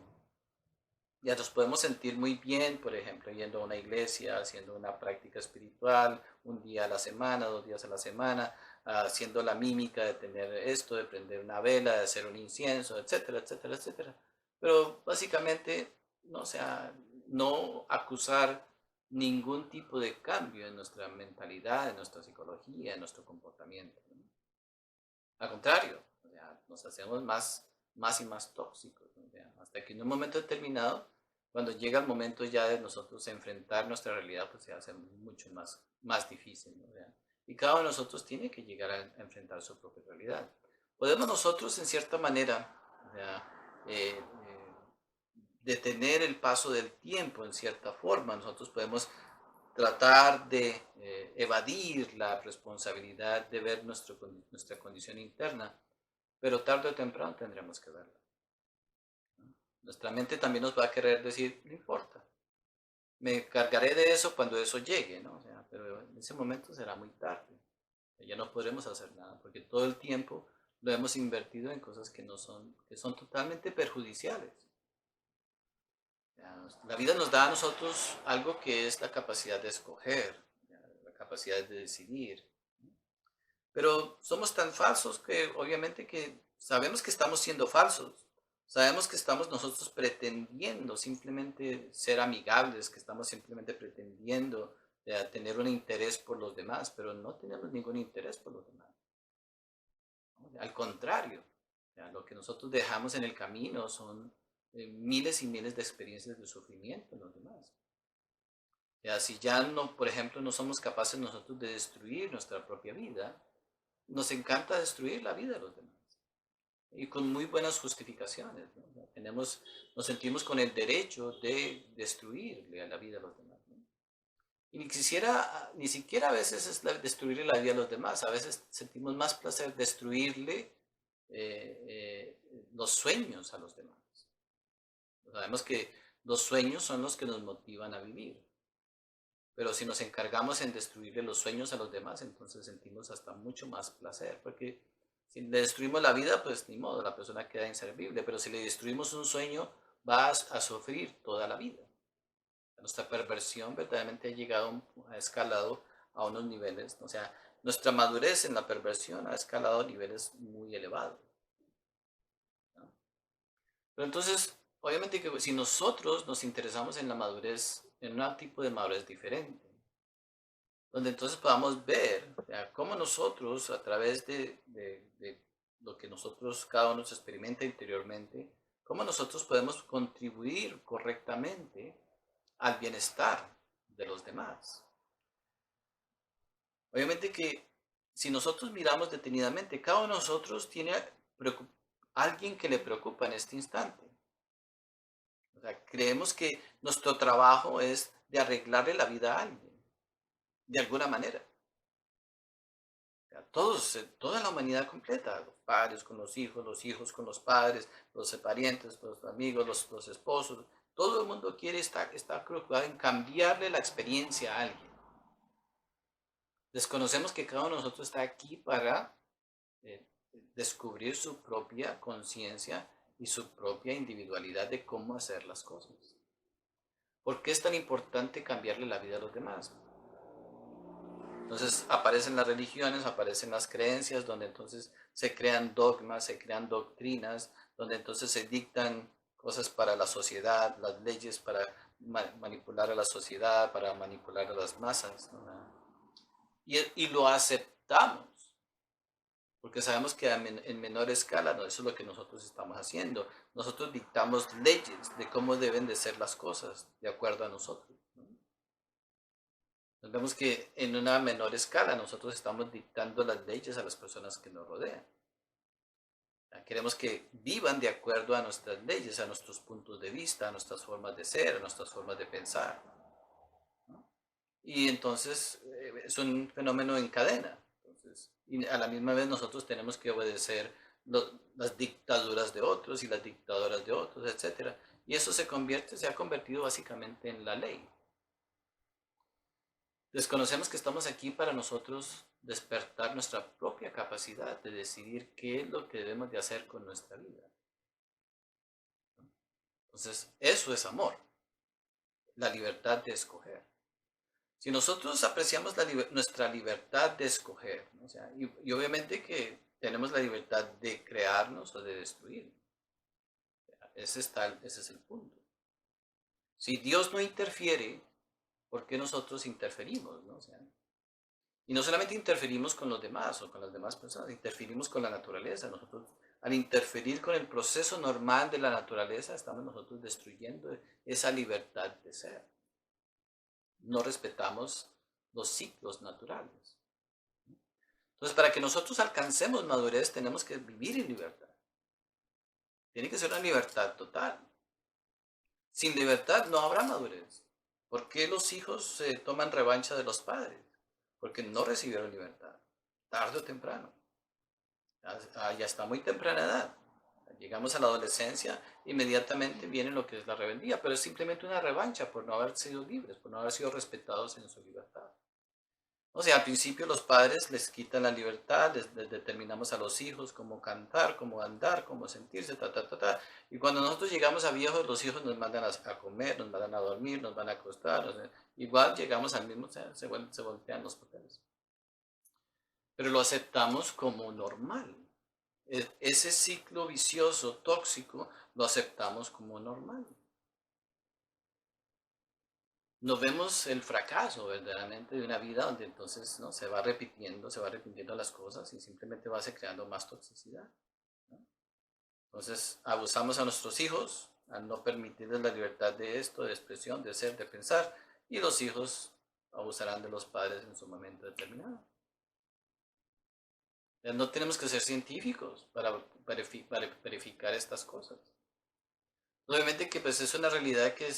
Ya nos podemos sentir muy bien, por ejemplo, yendo a una iglesia, haciendo una práctica espiritual, un día a la semana, 2 días a la semana, haciendo la mímica de tener esto, de prender una vela, de hacer un incienso, etcétera, etcétera, etcétera. Pero básicamente, no, o sea, no acusar ningún tipo de cambio en nuestra mentalidad, en nuestra psicología, en nuestro comportamiento, ¿no? Al contrario, o sea, nos hacemos más y más tóxicos, ¿no? O sea, hasta que en un momento determinado, cuando llega el momento ya de nosotros enfrentar nuestra realidad, pues se hace mucho más difícil, ¿no? O sea, y cada uno de nosotros tiene que llegar a enfrentar su propia realidad. Podemos nosotros, en cierta manera, o sea, detener el paso del tiempo en cierta forma. Nosotros podemos tratar de evadir la responsabilidad de ver nuestra condición interna, pero tarde o temprano tendremos que verla. Nuestra mente también nos va a querer decir, no importa, me cargaré de eso cuando eso llegue, ¿no? O sea, pero en ese momento será muy tarde, ya no podremos hacer nada, porque todo el tiempo lo hemos invertido en cosas que son totalmente perjudiciales. La vida nos da a nosotros algo que es la capacidad de escoger, la capacidad de decidir. Pero somos tan falsos que obviamente que sabemos que estamos siendo falsos. Sabemos que estamos nosotros pretendiendo simplemente ser amigables, que estamos simplemente pretendiendo tener un interés por los demás, pero no tenemos ningún interés por los demás. ¿No? Al contrario, lo que nosotros dejamos en el camino son miles y miles de experiencias de sufrimiento en los demás. Si ya no, por ejemplo, no somos capaces nosotros de destruir nuestra propia vida, nos encanta destruir la vida de los demás. Y con muy buenas justificaciones, ¿no? Nos sentimos con el derecho de destruirle la vida a los demás, ¿no? Y ni siquiera a veces es destruirle la vida a los demás, a veces sentimos más placer destruirle los sueños a los demás. Sabemos que los sueños son los que nos motivan a vivir. Pero si nos encargamos en destruirle los sueños a los demás, entonces sentimos hasta mucho más placer, porque si le destruimos la vida, pues ni modo, la persona queda inservible, pero si le destruimos un sueño, va a sufrir toda la vida. Nuestra perversión verdaderamente ha escalado a unos niveles, o sea, nuestra madurez en la perversión ha escalado a niveles muy elevados, ¿no? Pero entonces, obviamente que si nosotros nos interesamos en la madurez, en un tipo de madurez diferente, donde entonces podamos ver cómo nosotros, a través de lo que nosotros, cada uno se experimenta interiormente, cómo nosotros podemos contribuir correctamente al bienestar de los demás. Obviamente que si nosotros miramos detenidamente, cada uno de nosotros tiene alguien que le preocupa en este instante. O sea, creemos que nuestro trabajo es de arreglarle la vida a alguien, de alguna manera. Todos, toda la humanidad completa, los padres con los hijos con los padres, los parientes, los amigos, los esposos, todo el mundo quiere estar preocupado en cambiarle la experiencia a alguien. Desconocemos que cada uno de nosotros está aquí para descubrir su propia conciencia y su propia individualidad de cómo hacer las cosas. ¿Por qué es tan importante cambiarle la vida a los demás? Entonces aparecen las religiones, aparecen las creencias, donde entonces se crean dogmas, se crean doctrinas, donde entonces se dictan cosas para la sociedad, las leyes para manipular a la sociedad, para manipular a las masas, ¿no? Y lo aceptamos, porque sabemos que en menor escala, ¿no? Eso es lo que nosotros estamos haciendo. Nosotros dictamos leyes de cómo deben de ser las cosas, de acuerdo a nosotros, ¿no? Vemos que en una menor escala nosotros estamos dictando las leyes a las personas que nos rodean. Queremos que vivan de acuerdo a nuestras leyes, a nuestros puntos de vista, a nuestras formas de ser, a nuestras formas de pensar, ¿no? Y entonces es un fenómeno en cadena. Entonces, y a la misma vez nosotros tenemos que obedecer las dictaduras de otros y las dictadoras de otros, etc. Y eso se ha convertido básicamente en la ley. Desconocemos que estamos aquí para nosotros despertar nuestra propia capacidad de decidir qué es lo que debemos de hacer con nuestra vida. Entonces, eso es amor, la libertad de escoger. Si nosotros apreciamos nuestra libertad de escoger, ¿no? O sea, y obviamente que tenemos la libertad de crearnos o de destruir. Ese es el punto. Si Dios no interfiere, ¿por qué nosotros interferimos, no? O sea, y no solamente interferimos con los demás o con las demás personas, interferimos con la naturaleza. Nosotros, al interferir con el proceso normal de la naturaleza, estamos nosotros destruyendo esa libertad de ser. No respetamos los ciclos naturales. Entonces, para que nosotros alcancemos madurez, tenemos que vivir en libertad. Tiene que ser una libertad total. Sin libertad no habrá madurez. ¿Por qué los hijos se toman revancha de los padres? Porque no recibieron libertad, tarde o temprano. Ya está muy temprana edad. Llegamos a la adolescencia, inmediatamente viene lo que es la rebeldía, pero es simplemente una revancha por no haber sido libres, por no haber sido respetados en su libertad. O sea, al principio los padres les quitan la libertad, les determinamos a los hijos cómo cantar, cómo andar, cómo sentirse, ta, ta, ta, ta. Y cuando nosotros llegamos a viejos, los hijos nos mandan a comer, nos mandan a dormir, nos van a acostar. O sea, igual llegamos al mismo, o sea, se voltean los papeles. Pero lo aceptamos como normal. Ese ciclo vicioso, tóxico, lo aceptamos como normal. No vemos el fracaso verdaderamente de una vida donde entonces, ¿no?, se va repitiendo las cosas y simplemente va a ser creando más toxicidad, ¿no? Entonces abusamos a nuestros hijos al no permitirles la libertad de esto, de expresión, de ser, de pensar, y los hijos abusarán de los padres en su momento determinado. No tenemos que ser científicos para verificar estas cosas. Obviamente que pues es una realidad que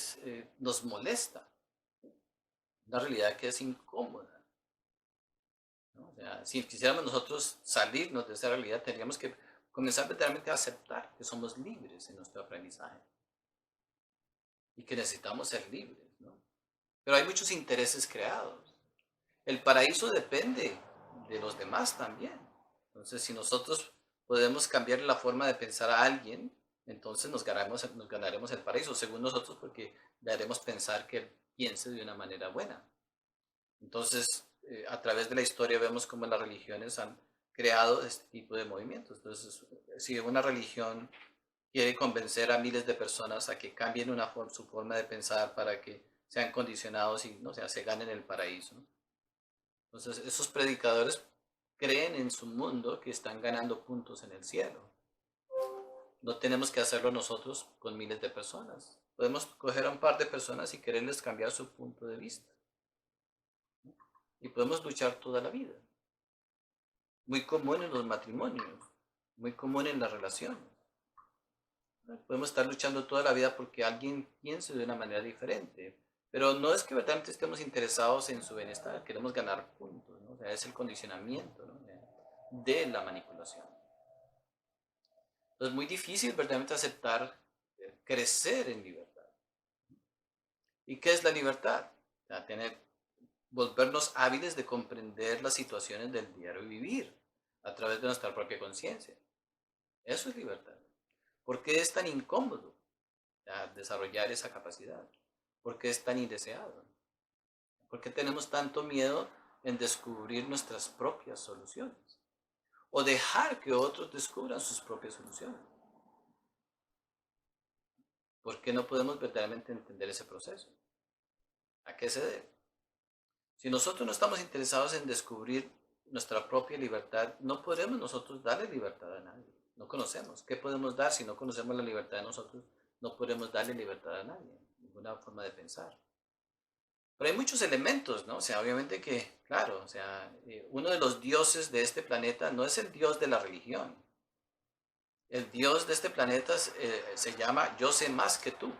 nos molesta, una realidad que es incómoda, ¿no? O sea, si quisiéramos nosotros salirnos de esa realidad, tendríamos que comenzar verdaderamente a aceptar que somos libres en nuestro aprendizaje y que necesitamos ser libres, ¿no? Pero hay muchos intereses creados. El paraíso depende de los demás también. Entonces, si nosotros podemos cambiar la forma de pensar a alguien, entonces nos ganaremos el paraíso, según nosotros, porque le haremos pensar que él piense de una manera buena. Entonces, a través de la historia vemos cómo las religiones han creado este tipo de movimientos. Entonces, si una religión quiere convencer a miles de personas a que cambien su forma de pensar para que sean condicionados y, no, o sea, se ganen el paraíso. Entonces, esos predicadores creen en su mundo que están ganando puntos en el cielo. No tenemos que hacerlo nosotros con miles de personas. Podemos coger a un par de personas y quererles cambiar su punto de vista. Y podemos luchar toda la vida. Muy común en los matrimonios, muy común en las relaciones. Podemos estar luchando toda la vida porque alguien piense de una manera diferente. Pero no es que verdaderamente estemos interesados en su bienestar, queremos ganar puntos, ¿no? O sea, es el condicionamiento, ¿no?, de la manipulación. Entonces es muy difícil verdaderamente aceptar crecer en libertad. ¿Y qué es la libertad? O sea, volvernos hábiles de comprender las situaciones del diario vivir a través de nuestra propia conciencia. Eso es libertad. ¿Por qué es tan incómodo desarrollar esa capacidad? ¿Por qué es tan indeseado? ¿Por qué tenemos tanto miedo en descubrir nuestras propias soluciones? O dejar que otros descubran sus propias soluciones. ¿Por qué no podemos verdaderamente entender ese proceso? ¿A qué se debe? Si nosotros no estamos interesados en descubrir nuestra propia libertad, no podremos nosotros darle libertad a nadie. No conocemos. ¿Qué podemos dar si no conocemos la libertad de nosotros? No podemos darle libertad a nadie, ninguna forma de pensar. Pero hay muchos elementos, ¿no? O sea, obviamente que, claro, o sea, uno de los dioses de este planeta no es el dios de la religión. El dios de este planeta se llama yo sé más que tú.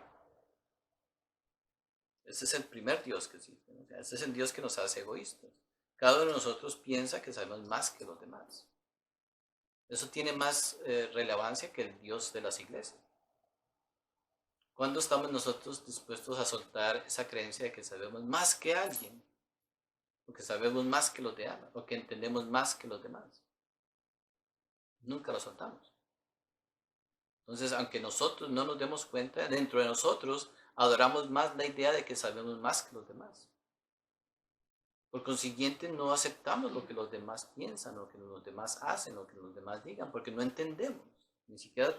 Ese es el primer dios que existe, ¿no? O sea, ese es el dios que nos hace egoístas. Cada uno de nosotros piensa que sabemos más que los demás. Eso tiene más relevancia que el dios de las iglesias. ¿Cuándo estamos nosotros dispuestos a soltar esa creencia de que sabemos más que alguien? O que sabemos más que los demás, o que entendemos más que los demás. Nunca lo soltamos. Entonces, aunque nosotros no nos demos cuenta, dentro de nosotros adoramos más la idea de que sabemos más que los demás. Por consiguiente, no aceptamos lo que los demás piensan, lo que los demás hacen, lo que los demás digan, porque no entendemos. Ni siquiera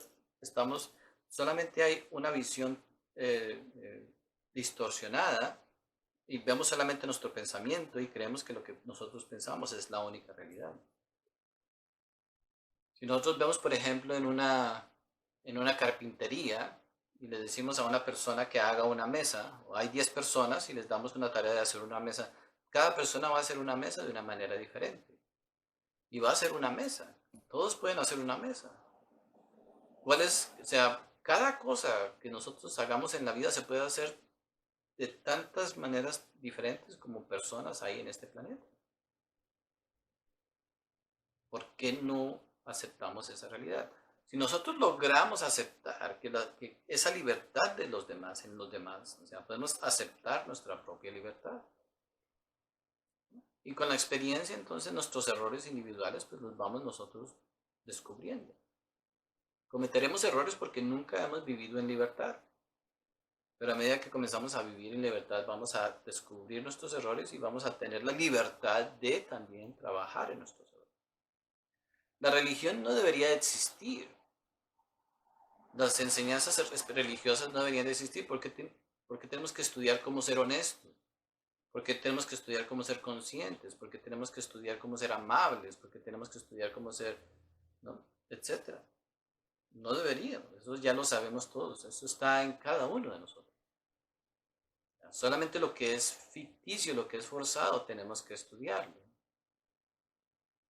solamente hay una visión distorsionada y vemos solamente nuestro pensamiento y creemos que lo que nosotros pensamos es la única realidad. Si nosotros vemos, por ejemplo, en una carpintería y le decimos a una persona que haga una mesa, o hay 10 personas y les damos una tarea de hacer una mesa, cada persona va a hacer una mesa de una manera diferente. Y va a hacer una mesa. Todos pueden hacer una mesa. O sea, cada cosa que nosotros hagamos en la vida se puede hacer de tantas maneras diferentes como personas hay en este planeta. ¿Por qué no aceptamos esa realidad? Si nosotros logramos aceptar que esa libertad de los demás en los demás, o sea, podemos aceptar nuestra propia libertad. Y con la experiencia, entonces, nuestros errores individuales, pues los vamos nosotros descubriendo. Cometeremos errores porque nunca hemos vivido en libertad. Pero a medida que comenzamos a vivir en libertad, vamos a descubrir nuestros errores y vamos a tener la libertad de también trabajar en nuestros errores. La religión no debería existir. Las enseñanzas religiosas no deberían de existir porque tenemos que estudiar cómo ser honestos, porque tenemos que estudiar cómo ser conscientes, porque tenemos que estudiar cómo ser amables, porque tenemos que estudiar cómo ser, ¿no? Etcétera. No deberíamos, eso ya lo sabemos todos, eso está en cada uno de nosotros. Solamente lo que es ficticio, lo que es forzado, tenemos que estudiarlo.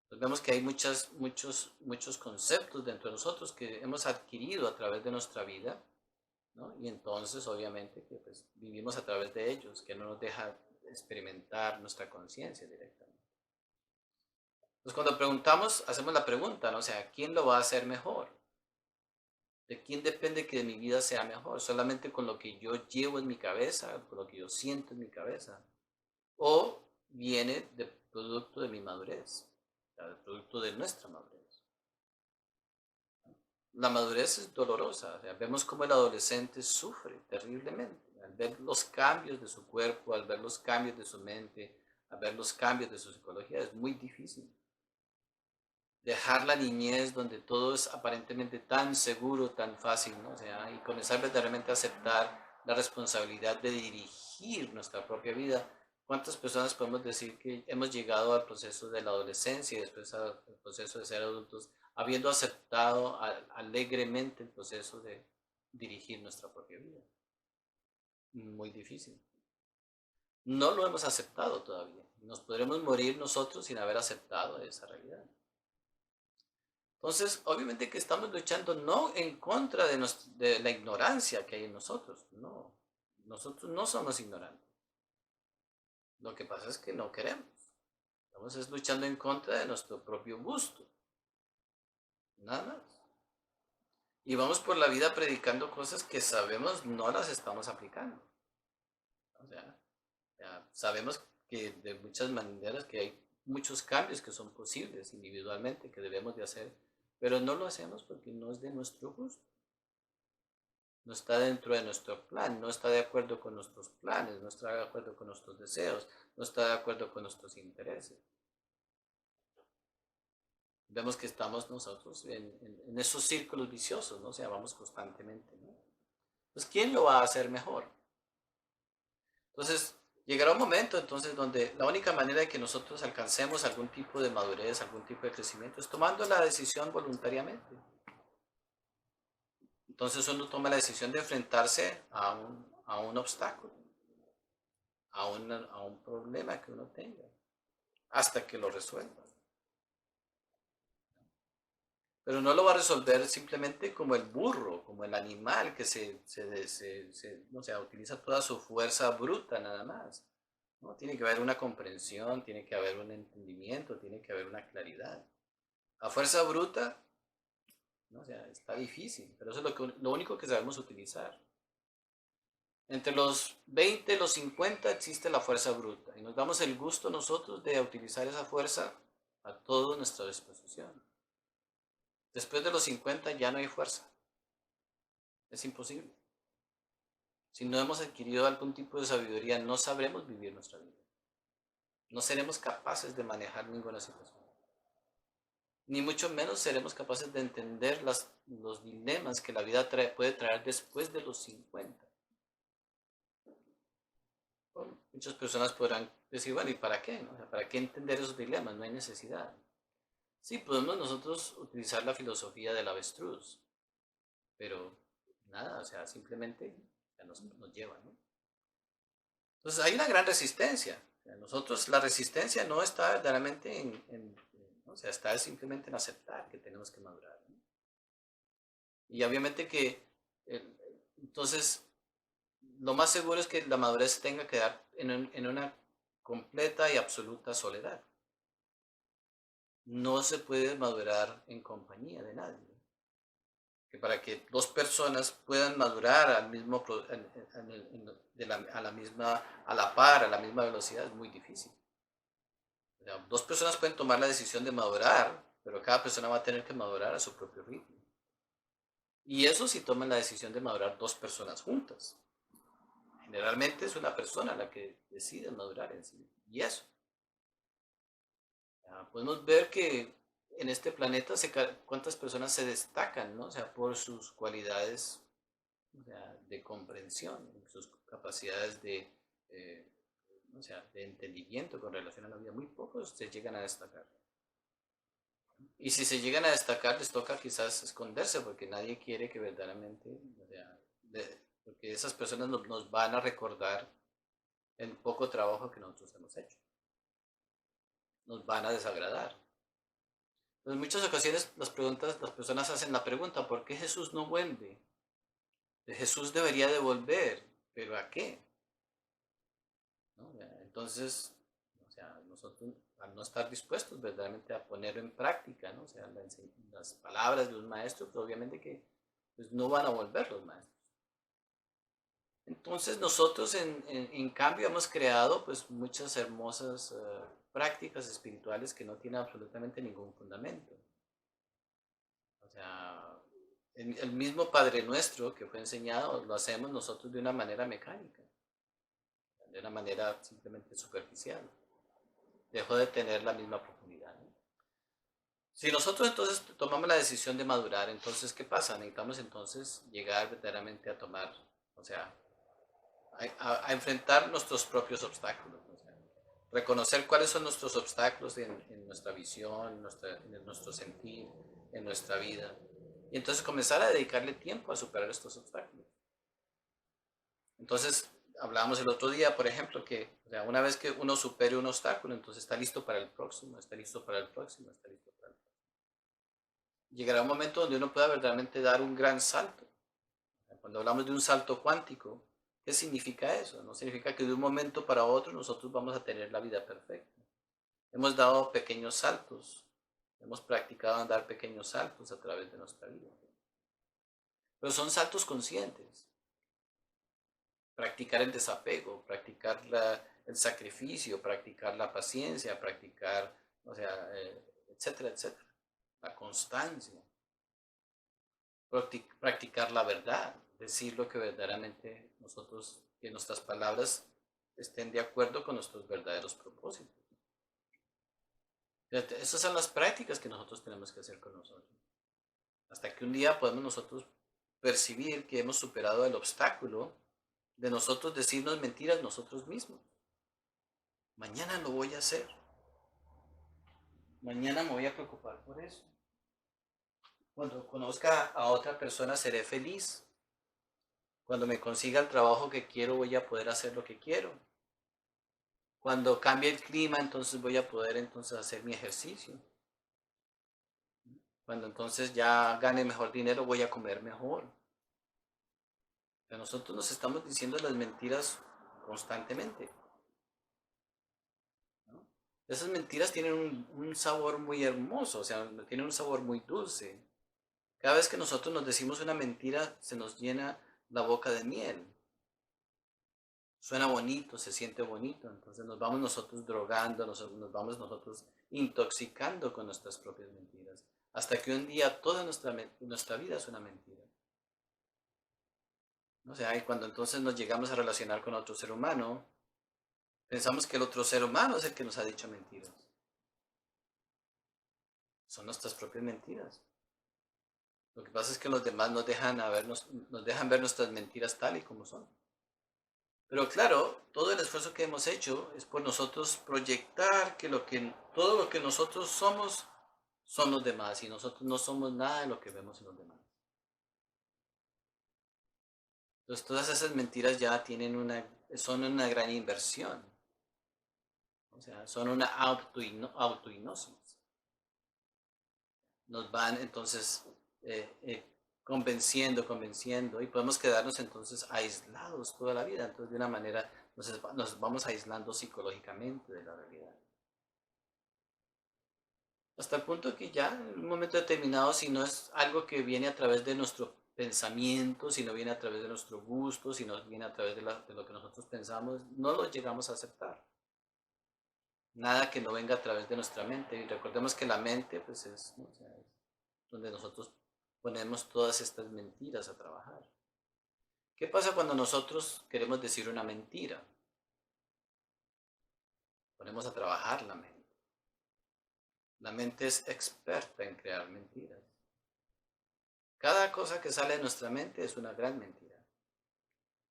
Entonces vemos que hay muchos conceptos dentro de nosotros que hemos adquirido a través de nuestra vida, ¿no? Y entonces obviamente que pues, vivimos a través de ellos, que no nos deja experimentar nuestra conciencia directamente. Entonces cuando preguntamos, hacemos la pregunta, ¿no? O sea, ¿quién lo va a hacer mejor? ¿De quién depende que mi vida sea mejor? ¿Solamente con lo que yo llevo en mi cabeza, con lo que yo siento en mi cabeza? ¿O viene de producto de mi madurez? El producto de nuestra madurez. La madurez es dolorosa, o sea, vemos cómo el adolescente sufre terriblemente al ver los cambios de su cuerpo, al ver los cambios de su mente, al ver los cambios de su psicología, es muy difícil. Dejar la niñez donde todo es aparentemente tan seguro, tan fácil, ¿no? O sea, y comenzar verdaderamente a aceptar la responsabilidad de dirigir nuestra propia vida. ¿Cuántas personas podemos decir que hemos llegado al proceso de la adolescencia y después al proceso de ser adultos, habiendo aceptado alegremente el proceso de dirigir nuestra propia vida? Muy difícil. No lo hemos aceptado todavía. Nos podremos morir nosotros sin haber aceptado esa realidad. Entonces, obviamente que estamos luchando no en contra de la ignorancia que hay en nosotros. No, nosotros no somos ignorantes. Lo que pasa es que no queremos. Estamos luchando en contra de nuestro propio gusto. Nada más. Y vamos por la vida predicando cosas que sabemos no las estamos aplicando. O sea, sabemos que de muchas maneras que hay muchos cambios que son posibles individualmente, que debemos de hacer, pero no lo hacemos porque no es de nuestro gusto. No está dentro de nuestro plan, no está de acuerdo con nuestros planes, no está de acuerdo con nuestros deseos, no está de acuerdo con nuestros intereses. Vemos que estamos nosotros en esos círculos viciosos, ¿no? O sea, vamos constantemente, ¿no? Pues, ¿quién lo va a hacer mejor? Entonces, llegará un momento entonces donde la única manera de que nosotros alcancemos algún tipo de madurez, algún tipo de crecimiento, es tomando la decisión voluntariamente. Entonces uno toma la decisión de enfrentarse a un obstáculo, a un problema que uno tenga, hasta que lo resuelva. Pero no lo va a resolver simplemente como el burro, como el animal que no sé, utiliza toda su fuerza bruta nada más. ¿No? Tiene que haber una comprensión, tiene que haber un entendimiento, tiene que haber una claridad. A fuerza bruta, ¿no? O sea, está difícil, pero eso es lo único que sabemos utilizar. Entre los 20 y los 50 existe la fuerza bruta y nos damos el gusto nosotros de utilizar esa fuerza a toda nuestra disposición. Después de los 50 ya no hay fuerza. Es imposible. Si no hemos adquirido algún tipo de sabiduría, no sabremos vivir nuestra vida. No seremos capaces de manejar ninguna situación. Ni mucho menos seremos capaces de entender los dilemas que la vida puede traer después de los 50. Bueno, muchas personas podrán decir, bueno, ¿y para qué? ¿No? O sea, ¿para qué entender esos dilemas? No hay necesidad. Sí, podemos nosotros utilizar la filosofía del avestruz, pero nada, o sea, simplemente nos lleva, ¿no? Entonces hay una gran resistencia. O sea, nosotros, la resistencia no está verdaderamente ¿no? O sea, está simplemente en aceptar que tenemos que madurar, ¿no? Y obviamente que, entonces, lo más seguro es que la madurez tenga que dar en una completa y absoluta soledad. No se puede madurar en compañía de nadie. Que para que dos personas puedan madurar al mismo, a la par, a la misma velocidad, es muy difícil. sea, dos personas pueden tomar la decisión de madurar, pero cada persona va a tener que madurar a su propio ritmo. Y eso si toman la decisión de madurar dos personas juntas. Generalmente es una persona la que decide madurar en sí. Y eso. Podemos ver que en este planeta cuántas personas se destacan, ¿no? O sea, por sus cualidades, o sea, de comprensión, sus capacidades eh, o sea, de entendimiento con relación a la vida. Muy pocos se llegan a destacar. Y si se llegan a destacar, les toca quizás esconderse porque nadie quiere que verdaderamente, o sea, porque esas personas nos van a recordar el poco trabajo que nosotros hemos hecho. Nos van a desagradar. En muchas ocasiones las personas hacen la pregunta, ¿por qué Jesús no vuelve? Jesús debería de volver, ¿pero a qué? ¿No? Entonces, o sea, nosotros al no estar dispuestos verdaderamente a ponerlo en práctica, ¿no? O sea, las palabras de un maestro, pues obviamente que pues, no van a volver los maestros. Entonces nosotros en cambio hemos creado pues muchas hermosas prácticas espirituales que no tienen absolutamente ningún fundamento. O sea, el mismo Padre Nuestro que fue enseñado lo hacemos nosotros de una manera mecánica, de una manera simplemente superficial. Dejó de tener la misma profundidad, ¿no? Si nosotros entonces tomamos la decisión de madurar, entonces ¿qué pasa? Necesitamos entonces llegar verdaderamente a tomar, o sea, a enfrentar nuestros propios obstáculos, ¿no? O sea, reconocer cuáles son nuestros obstáculos en nuestra visión, en nuestro sentir, en nuestra vida. Y entonces comenzar a dedicarle tiempo a superar estos obstáculos. Entonces, hablábamos el otro día, por ejemplo, que o sea, una vez que uno supere un obstáculo, entonces está listo para el próximo, está listo para el próximo, está listo para el próximo. Llegará un momento donde uno pueda verdaderamente dar un gran salto. Cuando hablamos de un salto cuántico, ¿qué significa eso? No significa que de un momento para otro nosotros vamos a tener la vida perfecta. Hemos dado pequeños saltos, hemos practicado dar pequeños saltos a través de nuestra vida. Pero son saltos conscientes. Practicar el desapego, practicar el sacrificio, practicar la paciencia, practicar, o sea, etcétera, etcétera. La constancia. Practicar la verdad, decir lo que verdaderamente nosotros, que nuestras palabras estén de acuerdo con nuestros verdaderos propósitos. Esas son las prácticas que nosotros tenemos que hacer con nosotros. Hasta que un día podemos nosotros percibir que hemos superado el obstáculo de nosotros decirnos mentiras nosotros mismos. Mañana lo voy a hacer. Mañana me voy a preocupar por eso. Cuando conozca a otra persona seré feliz. Cuando me consiga el trabajo que quiero voy a poder hacer lo que quiero. Cuando cambie el clima entonces voy a poder entonces hacer mi ejercicio. Cuando entonces ya gane mejor dinero voy a comer mejor. Pero nosotros nos estamos diciendo las mentiras constantemente, ¿no? Esas mentiras tienen un sabor muy hermoso, o sea, tienen un sabor muy dulce. Cada vez que nosotros nos decimos una mentira, se nos llena la boca de miel. Suena bonito, se siente bonito, entonces nos vamos nosotros drogando, nos vamos nosotros intoxicando con nuestras propias mentiras, hasta que un día toda nuestra vida es una mentira. O sea, y cuando entonces nos llegamos a relacionar con otro ser humano, pensamos que el otro ser humano es el que nos ha dicho mentiras. Son nuestras propias mentiras. Lo que pasa es que los demás nos dejan ver nuestras mentiras tal y como son. Pero claro, todo el esfuerzo que hemos hecho es por nosotros proyectar que todo lo que nosotros somos son los demás y nosotros no somos nada de lo que vemos en los demás. Entonces todas esas mentiras ya son una gran inversión. O sea, son una autohipnosis. Nos van entonces convenciendo y podemos quedarnos entonces aislados toda la vida. Entonces de una manera nos vamos aislando psicológicamente de la realidad. Hasta el punto que ya en un momento determinado, si no es algo que viene a través de nuestro pensamiento, si no viene a través de nuestro gusto, si no viene a través de lo que nosotros pensamos, no lo llegamos a aceptar. nada que no venga a través de nuestra mente. Y recordemos que la mente pues es, ¿no? O sea, es donde nosotros ponemos todas estas mentiras a trabajar. ¿Qué pasa cuando nosotros queremos decir una mentira? Ponemos a trabajar la mente. La mente es experta en crear mentiras. Cada cosa que sale de nuestra mente es una gran mentira.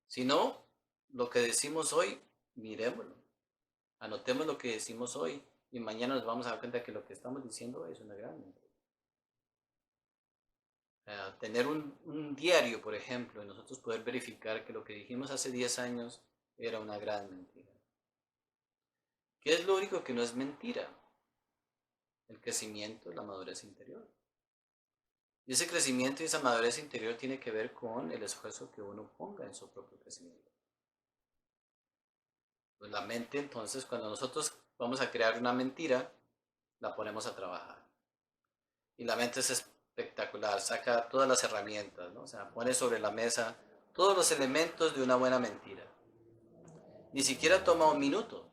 Si no, lo que decimos hoy, miremoslo. Anotemos lo que decimos hoy y mañana nos vamos a dar cuenta que lo que estamos diciendo hoy es una gran mentira. Tener un diario, por ejemplo, y nosotros poder verificar que lo que dijimos hace 10 años era una gran mentira. ¿Qué es lo único que no es mentira? El crecimiento, la madurez interior. Y ese crecimiento y esa madurez interior tiene que ver con el esfuerzo que uno ponga en su propio crecimiento. Pues la mente, entonces, cuando nosotros vamos a crear una mentira, la ponemos a trabajar. Y la mente es espectacular, saca todas las herramientas, ¿no? O sea, pone sobre la mesa todos los elementos de una buena mentira. Ni siquiera toma un minuto.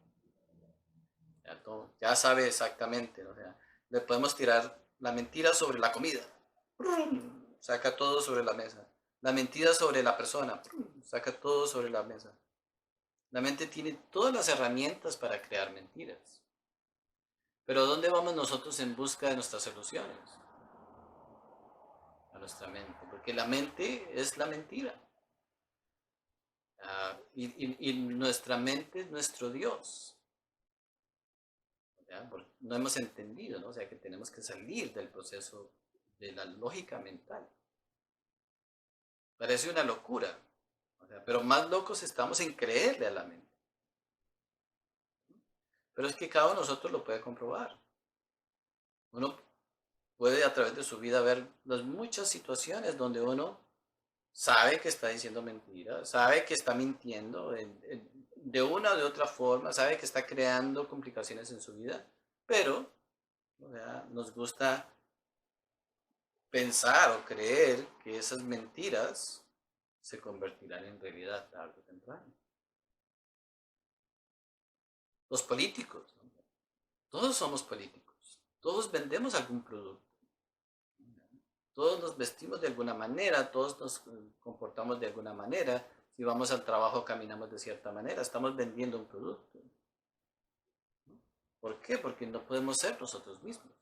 Ya sabe exactamente, ¿no? O sea, le podemos tirar la mentira sobre la comida. Saca todo sobre la mesa. La mentira sobre la persona. Saca todo sobre la mesa. La mente tiene todas las herramientas para crear mentiras. Pero ¿dónde vamos nosotros en busca de nuestras soluciones? A nuestra mente. Porque la mente es la mentira. Y nuestra mente es nuestro Dios. ¿Ya? Porque no hemos entendido, ¿no? O sea, que tenemos que salir del proceso de la lógica mental. Parece una locura. O sea, pero más locos estamos en creerle a la mente. Pero es que cada uno de nosotros lo puede comprobar. Uno puede a través de su vida ver las muchas situaciones donde uno sabe que está diciendo mentiras, sabe que está mintiendo de una o de otra forma, sabe que está creando complicaciones en su vida, pero o sea, nos gusta pensar o creer que esas mentiras se convertirán en realidad tarde o temprano. Los políticos, ¿no? Todos somos políticos, todos vendemos algún producto. Todos nos vestimos de alguna manera, todos nos comportamos de alguna manera. Si vamos al trabajo, caminamos de cierta manera. Estamos vendiendo un producto. ¿Por qué? Porque no podemos ser nosotros mismos.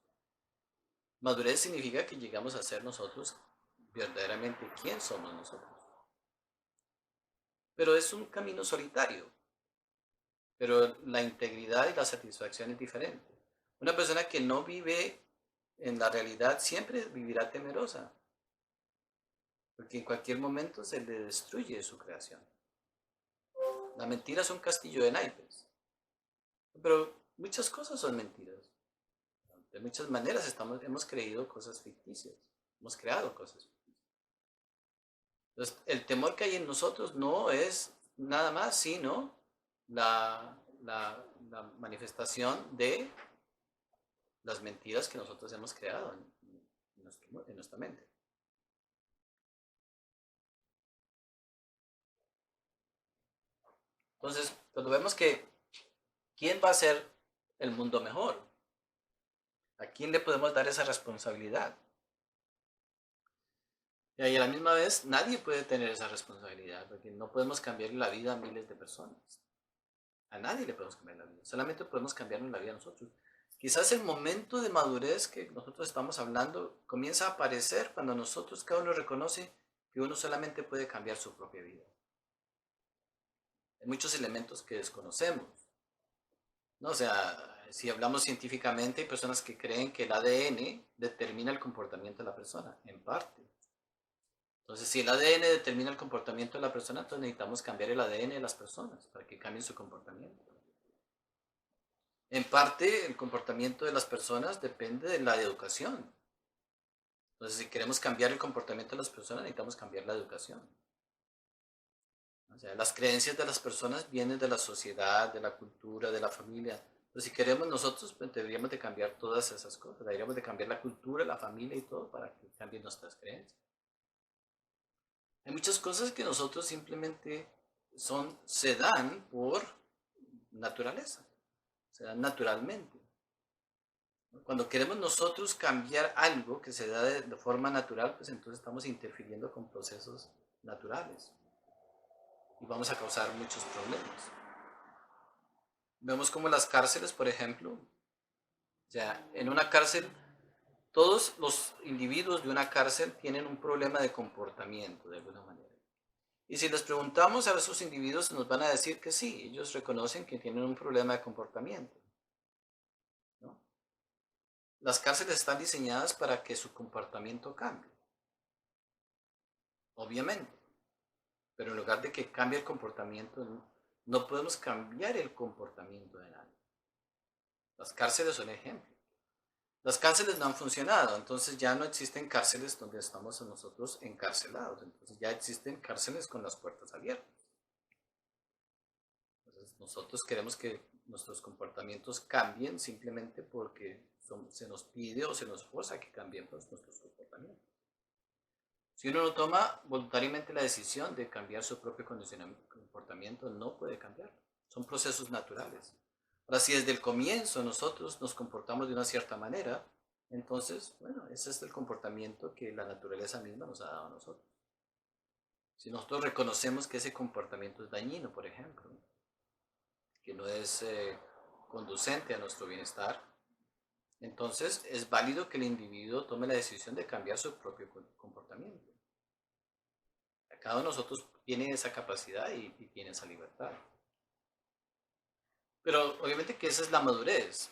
Madurez significa que llegamos a ser nosotros verdaderamente quién somos nosotros. Pero es un camino solitario. Pero la integridad y la satisfacción es diferente. Una persona que no vive en la realidad siempre vivirá temerosa. Porque en cualquier momento se le destruye su creación. La mentira es un castillo de naipes. Pero muchas cosas son mentiras. De muchas maneras hemos creído cosas ficticias. Hemos creado cosas ficticias. Entonces, el temor que hay en nosotros no es nada más sino la manifestación de las mentiras que nosotros hemos creado en nuestra mente. Entonces, cuando vemos que ¿quién va a hacer el mundo mejor? ¿A quién le podemos dar esa responsabilidad? Y a la misma vez, nadie puede tener esa responsabilidad, porque no podemos cambiar la vida a miles de personas. A nadie le podemos cambiar la vida, solamente podemos cambiarnos la vida a nosotros. Quizás el momento de madurez que nosotros estamos hablando comienza a aparecer cuando nosotros, cada uno reconoce que uno solamente puede cambiar su propia vida. Hay muchos elementos que desconocemos, ¿no? O sea, si hablamos científicamente, hay personas que creen que el ADN determina el comportamiento de la persona, en parte. Entonces, si el ADN determina el comportamiento de la persona, entonces necesitamos cambiar el ADN de las personas para que cambien su comportamiento. En parte, el comportamiento de las personas depende de la educación. Entonces, si queremos cambiar el comportamiento de las personas, necesitamos cambiar la educación. O sea, las creencias de las personas vienen de la sociedad, de la cultura, de la familia. Entonces, si queremos nosotros, pues deberíamos de cambiar todas esas cosas. Deberíamos de cambiar la cultura, la familia y todo para que cambien nuestras creencias. Hay muchas cosas que nosotros simplemente se dan por naturaleza. se dan naturalmente. Cuando queremos nosotros cambiar algo que se da de forma natural, pues entonces estamos interfiriendo con procesos naturales y vamos a causar muchos problemas. Vemos como las cárceles, por ejemplo, o sea, en una cárcel, todos los individuos de una cárcel tienen un problema de comportamiento de alguna manera. Y si les preguntamos a esos individuos, nos van a decir que sí, ellos reconocen que tienen un problema de comportamiento, ¿no? Las cárceles están diseñadas para que su comportamiento cambie, obviamente. Pero en lugar de que cambie el comportamiento, no podemos cambiar el comportamiento de nadie. Las cárceles son ejemplo. Las cárceles no han funcionado, entonces ya no existen cárceles donde estamos nosotros encarcelados, entonces ya existen cárceles con las puertas abiertas. Entonces nosotros queremos que nuestros comportamientos cambien simplemente porque se nos pide o se nos forza que cambiemos nuestros comportamientos. Si uno no toma voluntariamente la decisión de cambiar su propio comportamiento, no puede cambiarlo. Son procesos naturales. Ahora, si desde el comienzo nosotros nos comportamos de una cierta manera, entonces, bueno, ese es el comportamiento que la naturaleza misma nos ha dado a nosotros. Si nosotros reconocemos que ese comportamiento es dañino, por ejemplo, que no es conducente a nuestro bienestar, entonces es válido que el individuo tome la decisión de cambiar su propio comportamiento. Cada uno de nosotros tiene esa capacidad y tiene esa libertad. Pero obviamente que esa es la madurez.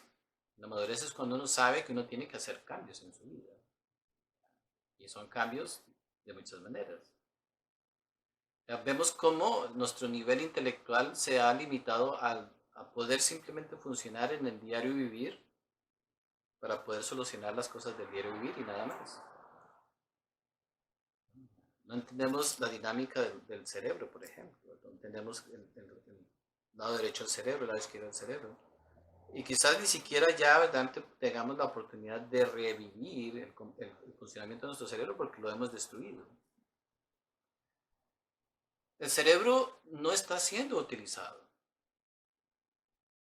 La madurez es cuando uno sabe que uno tiene que hacer cambios en su vida. Y son cambios de muchas maneras. Vemos cómo nuestro nivel intelectual se ha limitado a poder simplemente funcionar en el diario vivir para poder solucionar las cosas del diario vivir y nada más. No entendemos la dinámica del cerebro, por ejemplo. No entendemos el lado derecho del cerebro, el lado izquierdo del cerebro. Y quizás ni siquiera ya verdaderamente tengamos la oportunidad de revivir el funcionamiento de nuestro cerebro porque lo hemos destruido. El cerebro no está siendo utilizado.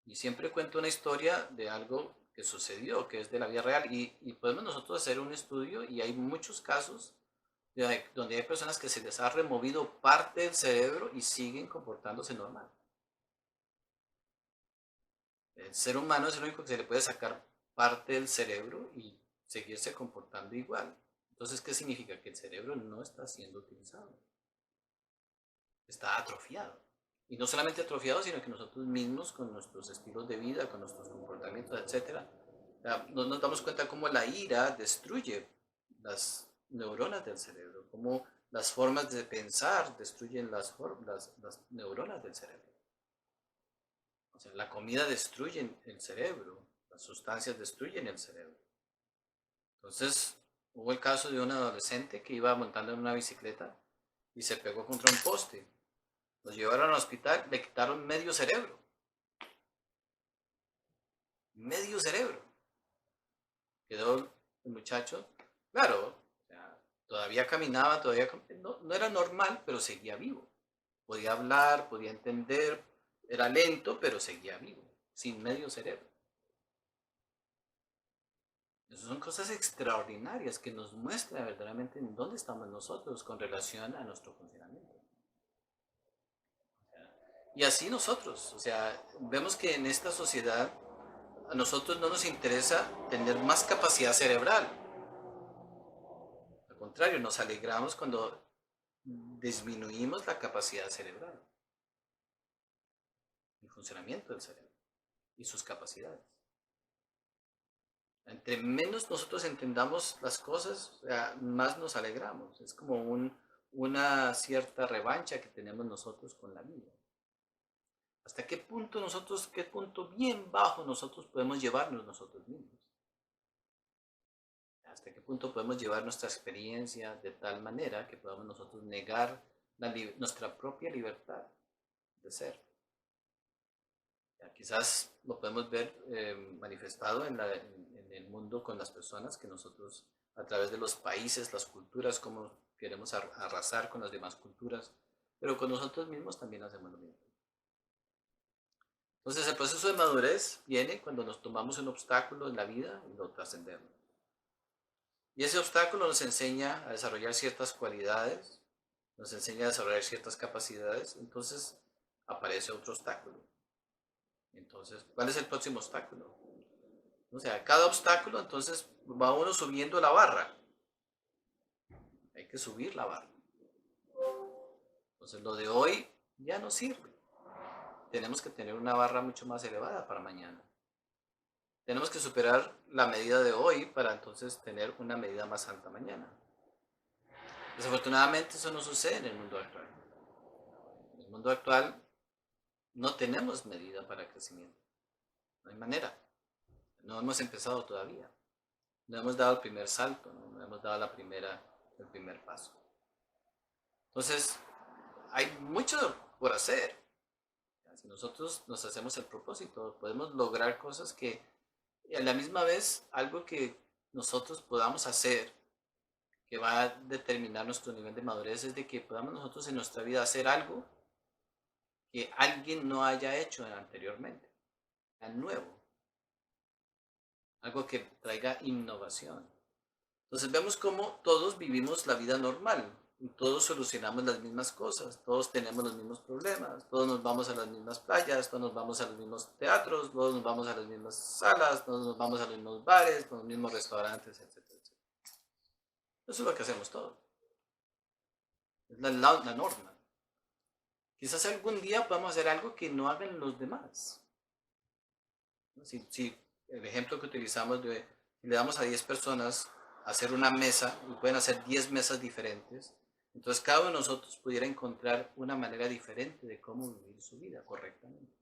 Y siempre cuento una historia de algo que sucedió, que es de la vida real. Y podemos nosotros hacer un estudio y hay muchos casos donde hay personas que se les ha removido parte del cerebro y siguen comportándose normal. El ser humano es el único que se le puede sacar parte del cerebro y seguirse comportando igual. Entonces, ¿qué significa? Que el cerebro no está siendo utilizado. Está atrofiado. Y no solamente atrofiado, sino que nosotros mismos, con nuestros estilos de vida, con nuestros comportamientos, etc., nos damos cuenta cómo la ira destruye las neuronas del cerebro, cómo las formas de pensar destruyen las neuronas del cerebro. O sea, la comida destruye el cerebro, las sustancias destruyen el cerebro. Entonces, hubo el caso de un adolescente que iba montando en una bicicleta y se pegó contra un poste. Los llevaron al hospital, le quitaron medio cerebro. Medio cerebro. Quedó el muchacho, claro, o sea, todavía caminaba, no era normal, pero seguía vivo. Podía hablar, podía entender, era lento, pero seguía vivo, sin medio cerebro. Esas son cosas extraordinarias que nos muestran verdaderamente en dónde estamos nosotros con relación a nuestro funcionamiento. Y así nosotros, o sea, vemos que en esta sociedad a nosotros no nos interesa tener más capacidad cerebral. Al contrario, nos alegramos cuando disminuimos la capacidad cerebral, el funcionamiento del cerebro y sus capacidades. Entre menos nosotros entendamos las cosas, o sea, más nos alegramos. Es como una cierta revancha que tenemos nosotros con la vida. ¿Hasta qué punto qué punto bien bajo nosotros podemos llevarnos nosotros mismos? ¿Hasta qué punto podemos llevar nuestra experiencia de tal manera que podamos nosotros negar nuestra propia libertad de ser? Quizás lo podemos ver manifestado en el mundo con las personas que nosotros, a través de los países, las culturas, como queremos arrasar con las demás culturas, pero con nosotros mismos también hacemos lo mismo. Entonces el proceso de madurez viene cuando nos tomamos un obstáculo en la vida y lo trascendemos. Y ese obstáculo nos enseña a desarrollar ciertas cualidades, nos enseña a desarrollar ciertas capacidades, entonces aparece otro obstáculo. Entonces, ¿cuál es el próximo obstáculo? O sea, cada obstáculo, entonces va uno subiendo la barra. Hay que subir la barra. Entonces, lo de hoy ya no sirve. Tenemos que tener una barra mucho más elevada para mañana. Tenemos que superar la medida de hoy para entonces tener una medida más alta mañana. Desafortunadamente eso no sucede en el mundo actual. En el mundo actual no tenemos medida para crecimiento. No hay manera. No hemos empezado todavía. No hemos dado el primer salto, no hemos dado el primer paso. Entonces, hay mucho por hacer. Si nosotros nos hacemos el propósito, podemos lograr cosas que, a la misma vez, algo que nosotros podamos hacer, que va a determinar nuestro nivel de madurez, es de que podamos nosotros en nuestra vida hacer algo que alguien no haya hecho anteriormente, algo nuevo, algo que traiga innovación. Entonces vemos cómo todos vivimos la vida normal, y todos solucionamos las mismas cosas, todos tenemos los mismos problemas, todos nos vamos a las mismas playas, todos nos vamos a los mismos teatros, todos nos vamos a las mismas salas, todos nos vamos a los mismos bares, a los mismos restaurantes, etcétera, etcétera. Eso es lo que hacemos todos. Es la norma. Quizás algún día podamos hacer algo que no hagan los demás. Si el ejemplo que utilizamos de le damos a 10 personas a hacer una mesa y pueden hacer 10 mesas diferentes, entonces cada uno de nosotros pudiera encontrar una manera diferente de cómo vivir su vida correctamente.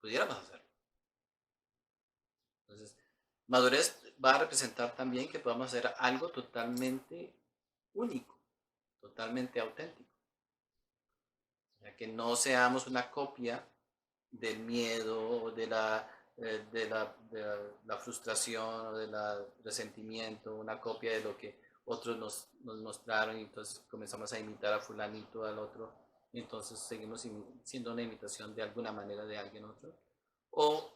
Pudiéramos hacerlo. Entonces, madurez va a representar también que podamos hacer algo totalmente único, totalmente auténtico. O sea, que no seamos una copia del miedo, de la frustración o del resentimiento, una copia de lo que otros nos mostraron y entonces comenzamos a imitar a fulanito, al otro, y entonces seguimos siendo una imitación de alguna manera de alguien otro. O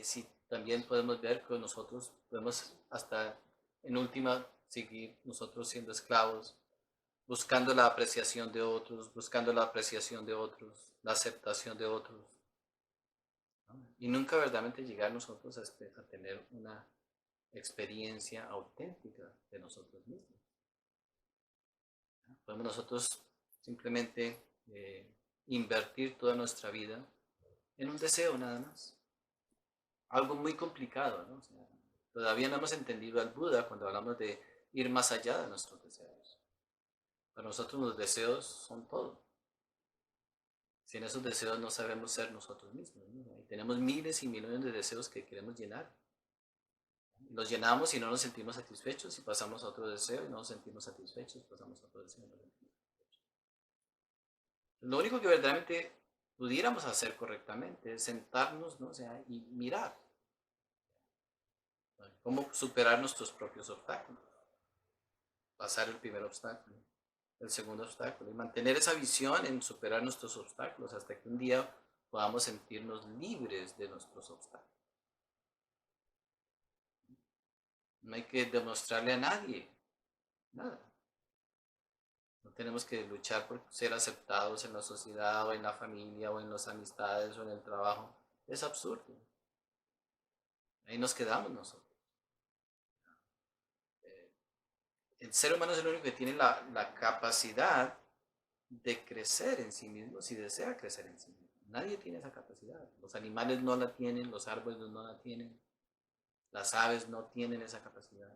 si también podemos ver que nosotros podemos hasta en última seguir nosotros siendo esclavos, buscando la apreciación de otros, buscando la apreciación de otros, la aceptación de otros, ¿no? Y nunca verdaderamente llegar nosotros a tener una experiencia auténtica de nosotros mismos, ¿no? Podemos nosotros simplemente invertir toda nuestra vida en un deseo nada más. Algo muy complicado, ¿no? O sea, todavía no hemos entendido al Buda cuando hablamos de ir más allá de nuestros deseos. Para nosotros los deseos son todo. Sin esos deseos no sabemos ser nosotros mismos, ¿no? Y tenemos miles y millones de deseos que queremos llenar. Los llenamos y no nos sentimos satisfechos y pasamos a otro deseo y no nos sentimos satisfechos, pasamos a otro deseo y no nos sentimos satisfechos. Lo único que verdaderamente pudiéramos hacer correctamente es sentarnos, ¿no? O sea, y mirar, ¿no? Cómo superar nuestros propios obstáculos. Pasar el primer obstáculo, el segundo obstáculo y mantener esa visión en superar nuestros obstáculos hasta que un día podamos sentirnos libres de nuestros obstáculos. No hay que demostrarle a nadie nada. No tenemos que luchar por ser aceptados en la sociedad o en la familia o en las amistades o en el trabajo. Es absurdo. Ahí nos quedamos nosotros. El ser humano es el único que tiene la capacidad de crecer en sí mismo si desea crecer en sí mismo. Nadie tiene esa capacidad. Los animales no la tienen, los árboles no la tienen, las aves no tienen esa capacidad.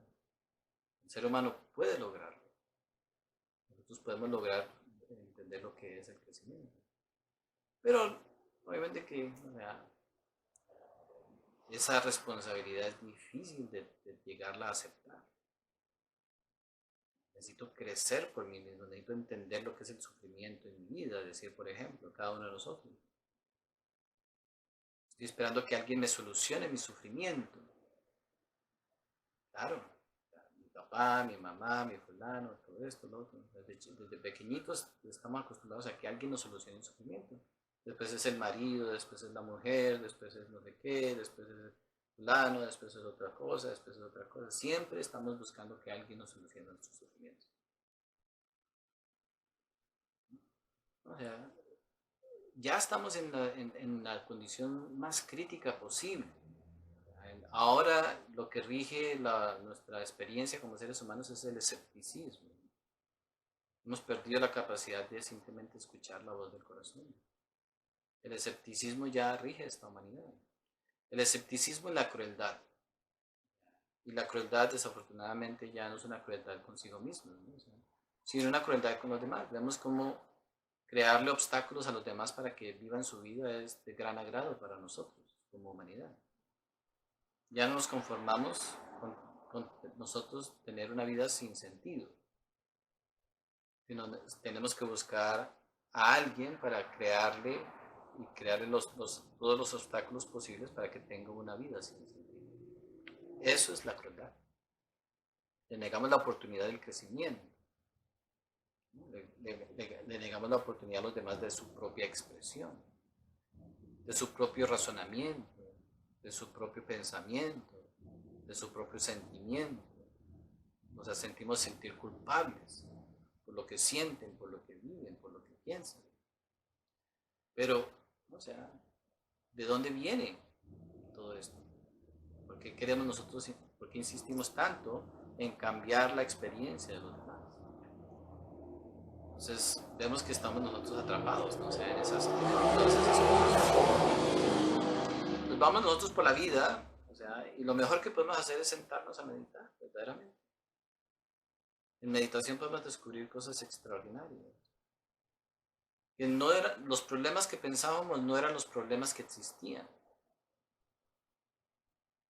El ser humano puede lograrlo. Nosotros podemos lograr entender lo que es el crecimiento. Pero obviamente que, o sea, esa responsabilidad es difícil de llegarla a aceptar. Necesito crecer por mí mismo, necesito entender lo que es el sufrimiento en mi vida, decir, por ejemplo, cada uno de nosotros. Estoy esperando que alguien me solucione mi sufrimiento. Claro, mi papá, mi mamá, mi fulano, todo esto, lo otro. Desde pequeñitos estamos acostumbrados a que alguien nos solucione el sufrimiento. después es el marido, después es la mujer, después es no sé qué, después es fulano, después es otra cosa, después es otra cosa. Siempre estamos buscando que alguien nos solucione nuestros sufrimientos. O sea, ya estamos en la condición más crítica posible. Ahora lo que rige nuestra experiencia como seres humanos es el escepticismo. Hemos perdido la capacidad de simplemente escuchar la voz del corazón. El escepticismo ya rige esta humanidad. El escepticismo es la crueldad. Y la crueldad desafortunadamente ya no es una crueldad consigo mismo, ¿no? O sea, sino una crueldad con los demás. Vemos cómo crearle obstáculos a los demás para que vivan su vida es de gran agrado para nosotros como humanidad. Ya no nos conformamos con nosotros tener una vida sin sentido, sino tenemos que buscar a alguien para crearle todos los obstáculos posibles para que tenga una vida sin sentido. Eso es la crueldad. Le negamos la oportunidad del crecimiento. Le negamos la oportunidad a los demás de su propia expresión, de su propio razonamiento, de su propio pensamiento, de su propio sentimiento. Nos sentimos sentir culpables por lo que sienten, por lo que viven, por lo que piensan. Pero, o sea, ¿de dónde viene todo esto? ¿Por qué queremos nosotros, por qué insistimos tanto en cambiar la experiencia de los demás? Entonces, vemos que estamos nosotros atrapados, ¿no? O sea, en todas esas cosas. Pues vamos nosotros por la vida, o sea, y lo mejor que podemos hacer es sentarnos a meditar, verdaderamente. En meditación podemos descubrir cosas extraordinarias. Que los problemas que pensábamos no eran los problemas que existían.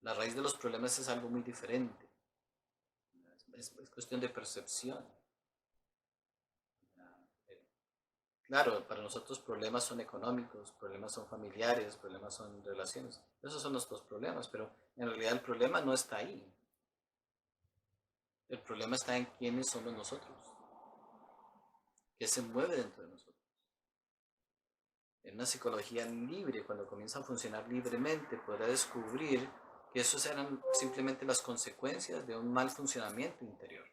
La raíz de los problemas es algo muy diferente. Es cuestión de percepción. Claro, para nosotros problemas son económicos, problemas son familiares, problemas son relaciones. Esos son nuestros problemas, pero en realidad el problema no está ahí. El problema está en quiénes somos nosotros. ¿Qué se mueve dentro de nosotros? En una psicología libre, cuando comienza a funcionar libremente, podrá descubrir que esos eran simplemente las consecuencias de un mal funcionamiento interior.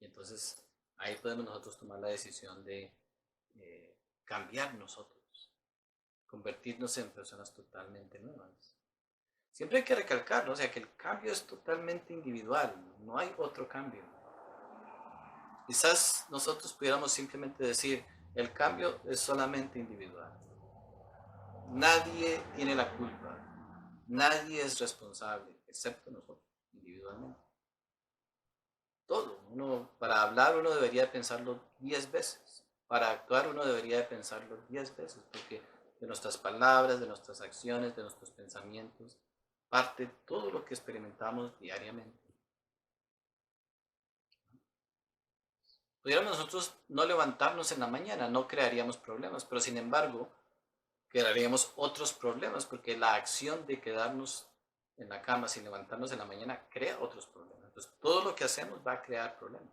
Y entonces ahí podemos nosotros tomar la decisión de cambiar nosotros, convertirnos en personas totalmente nuevas. Siempre hay que recalcar, ¿no? O sea, que el cambio es totalmente individual, no hay otro cambio. Quizás nosotros pudiéramos simplemente decir, el cambio es solamente individual. Nadie tiene la culpa, nadie es responsable, excepto nosotros, individualmente. Todo, para hablar uno debería pensarlo 10 veces, para actuar uno debería pensarlo 10 veces, porque de nuestras palabras, de nuestras acciones, de nuestros pensamientos, parte todo lo que experimentamos diariamente. Pudiéramos nosotros no levantarnos en la mañana, no crearíamos problemas, pero sin embargo, crearíamos otros problemas, porque la acción de quedarnos en la cama sin levantarnos en la mañana crea otros problemas. Entonces, todo lo que hacemos va a crear problemas.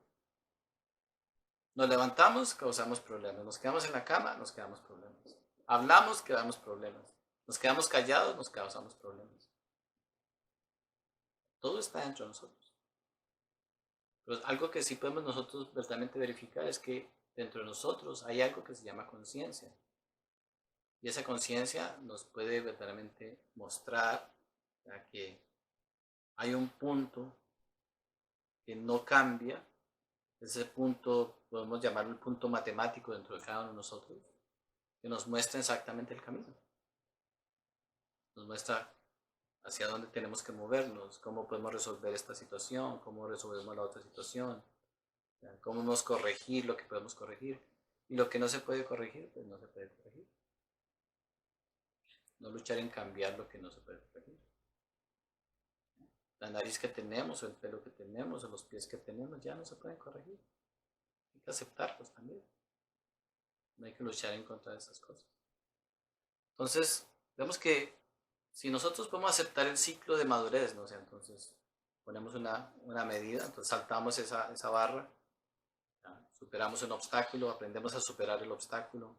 Nos levantamos, causamos problemas. Nos quedamos en la cama, nos quedamos problemas. Hablamos, quedamos problemas. Nos quedamos callados, nos causamos problemas. Todo está dentro de nosotros. Pero algo que sí podemos nosotros verdaderamente verificar es que dentro de nosotros hay algo que se llama conciencia. Y esa conciencia nos puede verdaderamente mostrar que hay un punto que no cambia. Ese punto podemos llamarlo el punto matemático dentro de cada uno de nosotros, que nos muestra exactamente el camino. Nos muestra hacia dónde tenemos que movernos, cómo podemos resolver esta situación, cómo resolvemos la otra situación, cómo podemos corregir lo que podemos corregir. Y lo que no se puede corregir, pues no se puede corregir. No luchar en cambiar lo que no se puede corregir. La nariz que tenemos, o el pelo que tenemos, o los pies que tenemos, ya no se pueden corregir. Hay que aceptarlos también. No hay que luchar en contra de esas cosas. Entonces, vemos que si nosotros podemos aceptar el ciclo de madurez, ¿no? O sea, entonces ponemos una medida, entonces saltamos esa barra, ¿ya? superamos un obstáculo, aprendemos a superar el obstáculo,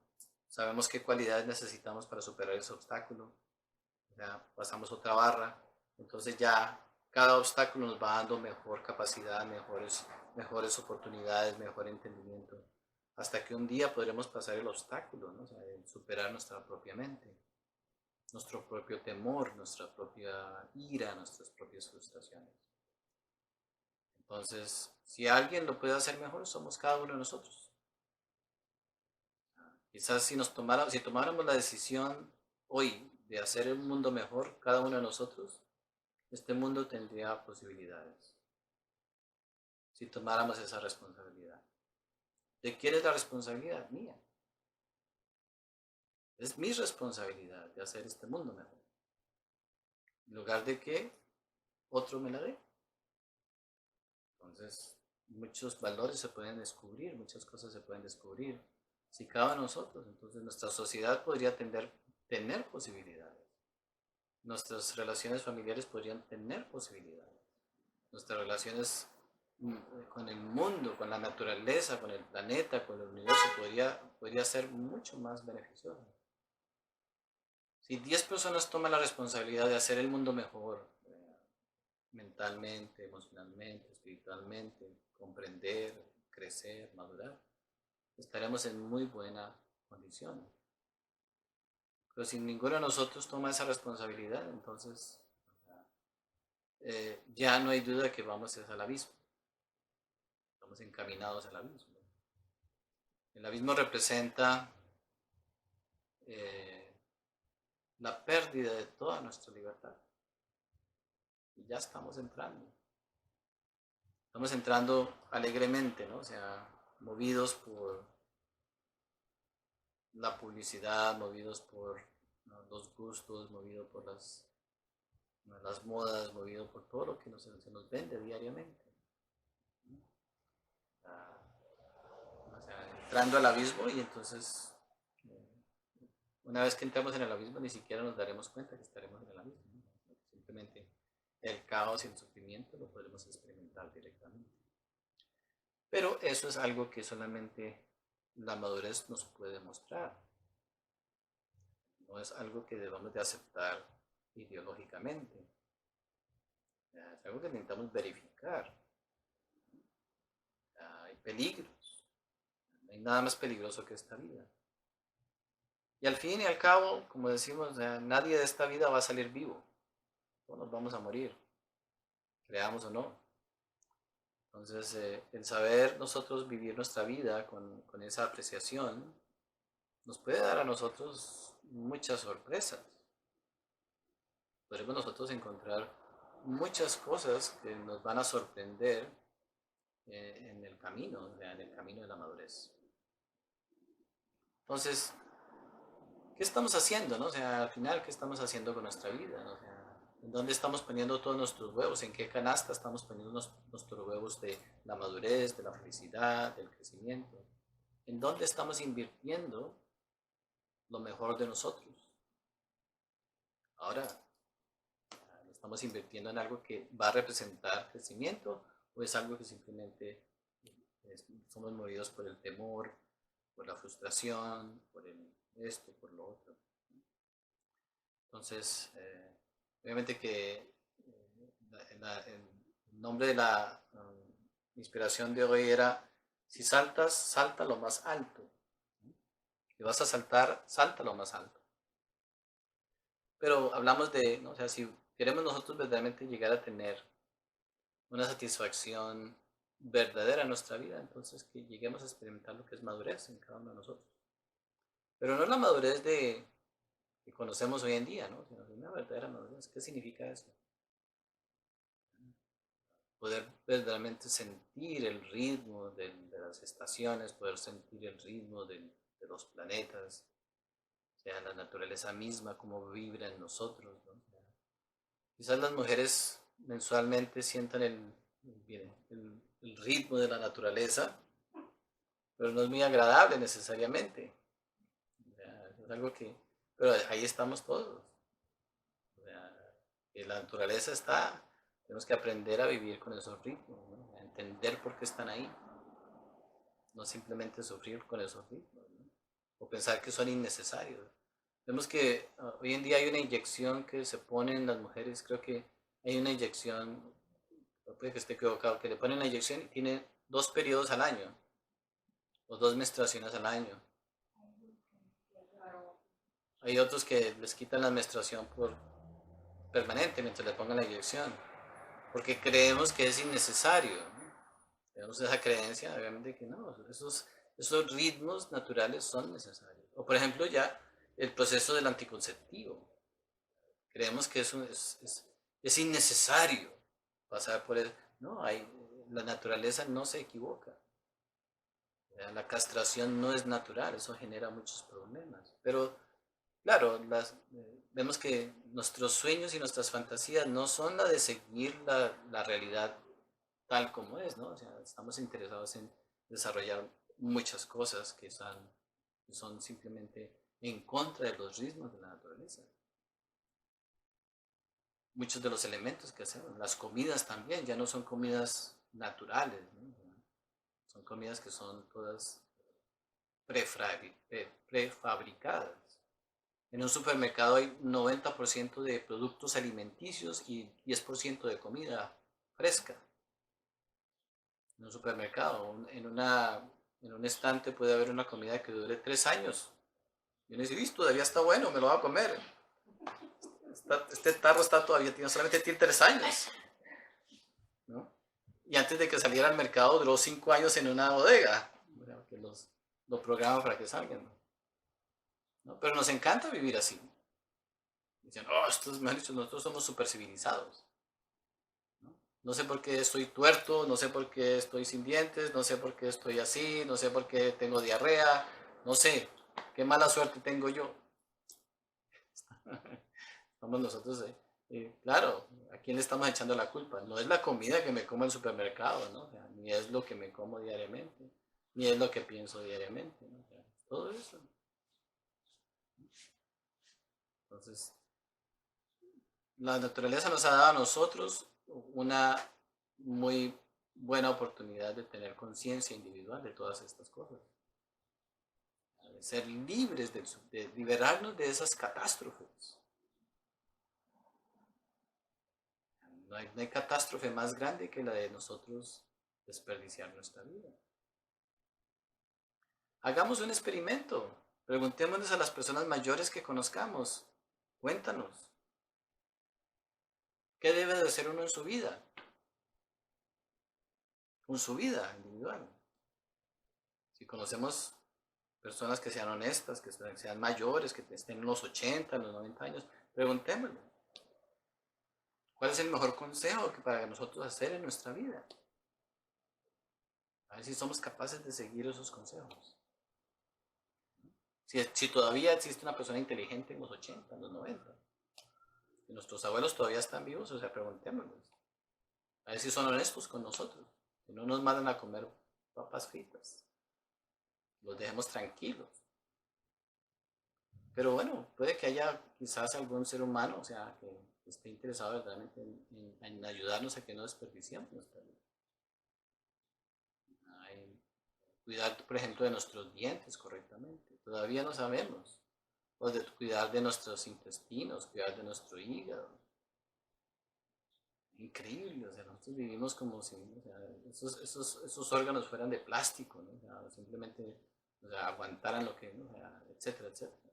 sabemos qué cualidades necesitamos para superar ese obstáculo, ya pasamos otra barra, entonces ya cada obstáculo nos va dando mejor capacidad, mejores oportunidades, mejor entendimiento, hasta que un día podremos pasar el obstáculo, ¿no? O sea, superar nuestra propia mente, nuestro propio temor, nuestra propia ira, nuestras propias frustraciones. Entonces, si alguien lo puede hacer mejor, somos cada uno de nosotros. Quizás si tomáramos la decisión hoy de hacer el mundo mejor, cada uno de nosotros, este mundo tendría posibilidades. Si tomáramos esa responsabilidad. ¿De quién es la responsabilidad? Mía. Es mi responsabilidad de hacer este mundo mejor. En lugar de que otro me la dé. Entonces, muchos valores se pueden descubrir, muchas cosas se pueden descubrir. Si cada uno de nosotros, entonces nuestra sociedad podría tener posibilidades. Nuestras relaciones familiares podrían tener posibilidades. Nuestras relaciones con el mundo, con la naturaleza, con el planeta, con el universo, podría ser mucho más beneficioso. Si 10 personas toman la responsabilidad de hacer el mundo mejor, mentalmente, emocionalmente, espiritualmente, comprender, crecer, madurar, estaremos en muy buena condición. Pero si ninguno de nosotros toma esa responsabilidad, entonces ya no hay duda que vamos al abismo. Estamos encaminados al abismo. El abismo representa la pérdida de toda nuestra libertad. Y ya estamos entrando. Estamos entrando alegremente, ¿no? O sea, movidos por la publicidad, movidos por, ¿no?, los gustos, movidos por las modas, movidos por todo lo que se nos vende diariamente. O sea, entrando al abismo y entonces una vez que entramos en el abismo ni siquiera nos daremos cuenta que estaremos en el abismo, ¿no? Simplemente el caos y el sufrimiento lo podremos experimentar directamente. Pero eso es algo que solamente la madurez nos puede mostrar. No es algo que debamos de aceptar ideológicamente. Es algo que necesitamos verificar. Hay peligros. No hay nada más peligroso que esta vida. Y al fin y al cabo, como decimos, nadie de esta vida va a salir vivo. Todos nos vamos a morir, creamos o no. Entonces, el saber nosotros vivir nuestra vida con esa apreciación nos puede dar a nosotros muchas sorpresas. Podremos nosotros encontrar muchas cosas que nos van a sorprender en el camino de la madurez. Entonces, ¿qué estamos haciendo, no? O sea, al final, ¿qué estamos haciendo con nuestra vida? O sea, ¿en dónde estamos poniendo todos nuestros huevos? ¿En qué canasta estamos poniendo nuestros huevos de la madurez, de la felicidad, del crecimiento? ¿En dónde estamos invirtiendo lo mejor de nosotros? Ahora, ¿estamos invirtiendo en algo que va a representar crecimiento o es algo que simplemente somos movidos por el temor, por la frustración, por esto, por lo otro? Entonces, obviamente que el nombre de la inspiración de hoy era: si saltas, salta lo más alto. Si vas a saltar, salta lo más alto. Pero hablamos de, ¿no? O sea, si queremos nosotros verdaderamente llegar a tener una satisfacción verdadera en nuestra vida, entonces que lleguemos a experimentar lo que es madurez en cada uno de nosotros. Pero no la madurez que conocemos hoy en día, ¿no? Sino una verdadera madurez. ¿Qué significa eso? Poder verdaderamente sentir el ritmo de las estaciones, poder sentir el ritmo de los planetas, o sea, la naturaleza misma, cómo vibra en nosotros, ¿no? O sea, quizás las mujeres mensualmente sientan el ritmo de la naturaleza, pero no es muy agradable necesariamente. O sea, es algo que, pero ahí estamos todos. O sea, que la naturaleza está, tenemos que aprender a vivir con esos ritmos, ¿no? A entender por qué están ahí. no simplemente sufrir con esos ritmos, ¿no? O pensar que son innecesarios. Vemos que hoy en día hay una inyección que se pone en las mujeres, creo que hay una inyección, puede que esté equivocado, que le ponen la inyección y tiene 2 periodos al año, o 2 menstruaciones al año. Hay otros que les quitan la menstruación por permanente mientras le pongan la inyección, porque creemos que es innecesario, ¿no? Tenemos esa creencia, obviamente que no, esos ritmos naturales son necesarios. O por ejemplo ya el proceso del anticonceptivo. Creemos que eso es innecesario pasar por eso. No, la naturaleza no se equivoca. La castración no es natural, eso genera muchos problemas. Pero claro, vemos que nuestros sueños y nuestras fantasías no son la de seguir la realidad tal como es, ¿no? O sea, estamos interesados en desarrollar muchas cosas que son simplemente en contra de los ritmos de la naturaleza. Muchos de los elementos que hacemos, las comidas también, ya no son comidas naturales, ¿no? Son comidas que son todas prefabricadas. En un supermercado hay 90% de productos alimenticios y 10% de comida fresca. En un supermercado, en un estante puede haber una comida que dure 3 años. Y uno dice, todavía está bueno, me lo voy a comer. Este tarro solamente tiene 3 años, ¿no? Y antes de que saliera al mercado duró 5 años en una bodega, que lo programan para que salgan, ¿no? Pero nos encanta vivir así. Dicen, me han dicho, nosotros somos super civilizados. No sé por qué estoy tuerto, no sé por qué estoy sin dientes, no sé por qué estoy así, no sé por qué tengo diarrea, no sé, qué mala suerte tengo yo. Somos nosotros, claro, ¿a quién le estamos echando la culpa? No es la comida que me como en el supermercado, ¿no? O sea, ni es lo que me como diariamente, ni es lo que pienso diariamente, ¿no? O sea, todo eso. Entonces, la naturaleza nos ha dado a nosotros una muy buena oportunidad de tener conciencia individual de todas estas cosas. De ser libres, de liberarnos de esas catástrofes. No hay catástrofe más grande que la de nosotros desperdiciar nuestra vida. Hagamos un experimento. Preguntémonos a las personas mayores que conozcamos. Cuéntanos. ¿Qué debe de hacer uno en su vida? Con su vida individual. Si conocemos personas que sean honestas, que sean mayores, que estén en los 80, en los 90 años, preguntémosle. ¿Cuál es el mejor consejo para nosotros hacer en nuestra vida? A ver si somos capaces de seguir esos consejos. Si todavía existe una persona inteligente en los 80, en los 90, si nuestros abuelos todavía están vivos, o sea, preguntémosles. A ver si son honestos con nosotros. Si no nos mandan a comer papas fritas. Los dejemos tranquilos. Pero bueno, puede que haya quizás algún ser humano, o sea, que esté interesado verdaderamente en ayudarnos a que no desperdiciemos nuestra vida. Cuidar, por ejemplo, de nuestros dientes correctamente. Todavía no sabemos. O de cuidar de nuestros intestinos, cuidar de nuestro hígado. Increíble, o sea, nosotros vivimos como si, o sea, esos órganos fueran de plástico, ¿no? O sea, simplemente, o sea, aguantaran lo que, ¿no? O sea, etcétera, etcétera.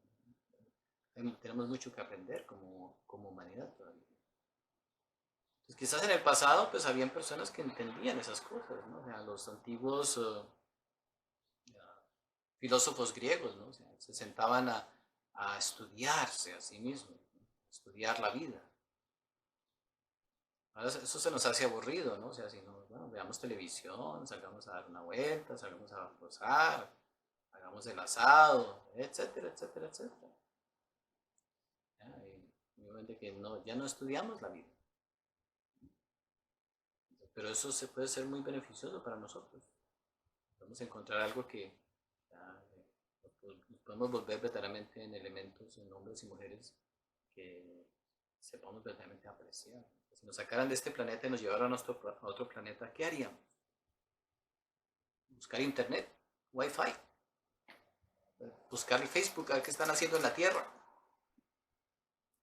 Tenemos mucho que aprender como humanidad todavía. Entonces, quizás en el pasado, pues, habían personas que entendían esas cosas, ¿no? O sea, los antiguos filósofos griegos, ¿no? O sea, se sentaban a estudiarse a sí mismos, ¿no? Estudiar la vida. Ahora eso se nos hace aburrido, ¿no? O sea, si no, bueno, veamos televisión, salgamos a dar una vuelta, salgamos a almorzar, hagamos el asado, etcétera, etcétera, etcétera. Y obviamente que no, ya no estudiamos la vida. Pero eso se puede ser muy beneficioso para nosotros. Podemos encontrar algo que nos podemos volver verdaderamente en elementos, en hombres y mujeres que sepamos verdaderamente apreciar. Si nos sacaran de este planeta y nos llevaran a otro planeta, ¿qué haríamos? Buscar internet. Wi-Fi. Buscar el Facebook, a ver qué están haciendo en la Tierra.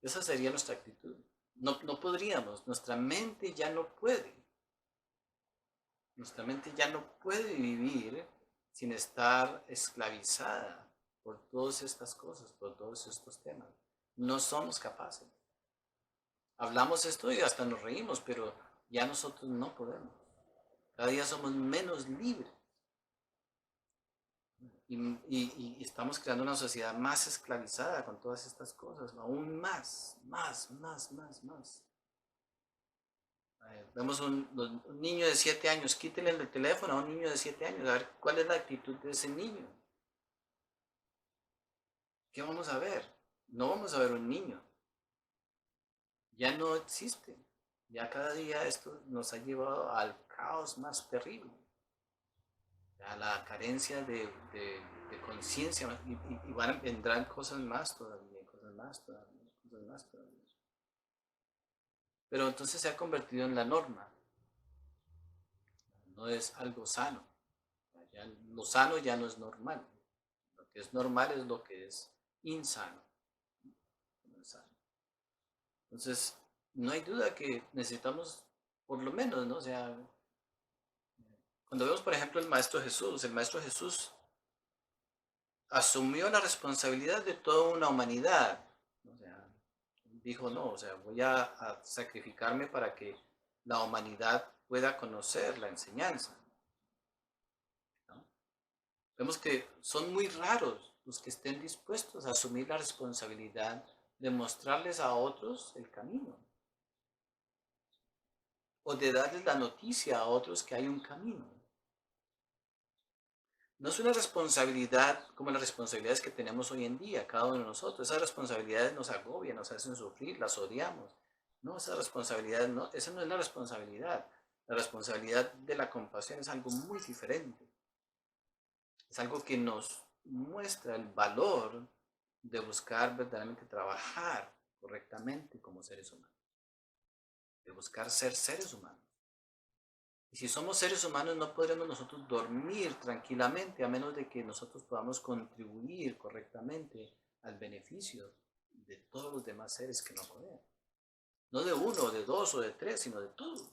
Esa sería nuestra actitud. No podríamos, nuestra mente ya no puede. Nuestra mente ya no puede vivir sin estar esclavizada por todas estas cosas, por todos estos temas. No somos capaces. Hablamos esto y hasta nos reímos, pero ya nosotros no podemos. Cada día somos menos libres. Y estamos creando una sociedad más esclavizada con todas estas cosas, aún más. Vemos un niño de 7 años, quítenle el teléfono a un niño de 7 años, a ver cuál es la actitud de ese niño. ¿Qué vamos a ver? No vamos a ver un niño. Ya no existe. Ya cada día esto nos ha llevado al caos más terrible, a la carencia de conciencia, y vendrán cosas más todavía, cosas más todavía. Pero entonces se ha convertido en la norma, no es algo sano. Ya lo sano ya no es normal. Lo que es normal es lo que es insano. No es sano. Entonces, no hay duda que necesitamos, por lo menos, ¿no? O sea, cuando vemos, por ejemplo, el Maestro Jesús asumió la responsabilidad de toda una humanidad. O sea, dijo, no, o sea, voy a sacrificarme para que la humanidad pueda conocer la enseñanza. ¿No? Vemos que son muy raros los que estén dispuestos a asumir la responsabilidad de mostrarles a otros el camino, o de darles la noticia a otros que hay un camino. No es una responsabilidad como las responsabilidades que tenemos hoy en día, cada uno de nosotros. Esas responsabilidades nos agobian, nos hacen sufrir, las odiamos. No, esa responsabilidad no, esa no es la responsabilidad. La responsabilidad de la compasión es algo muy diferente. Es algo que nos muestra el valor de buscar verdaderamente trabajar correctamente como seres humanos. De buscar ser seres humanos. Y si somos seres humanos no podremos nosotros dormir tranquilamente a menos de que nosotros podamos contribuir correctamente al beneficio de todos los demás seres que nos rodean. No de uno, de dos o de tres, sino de todos.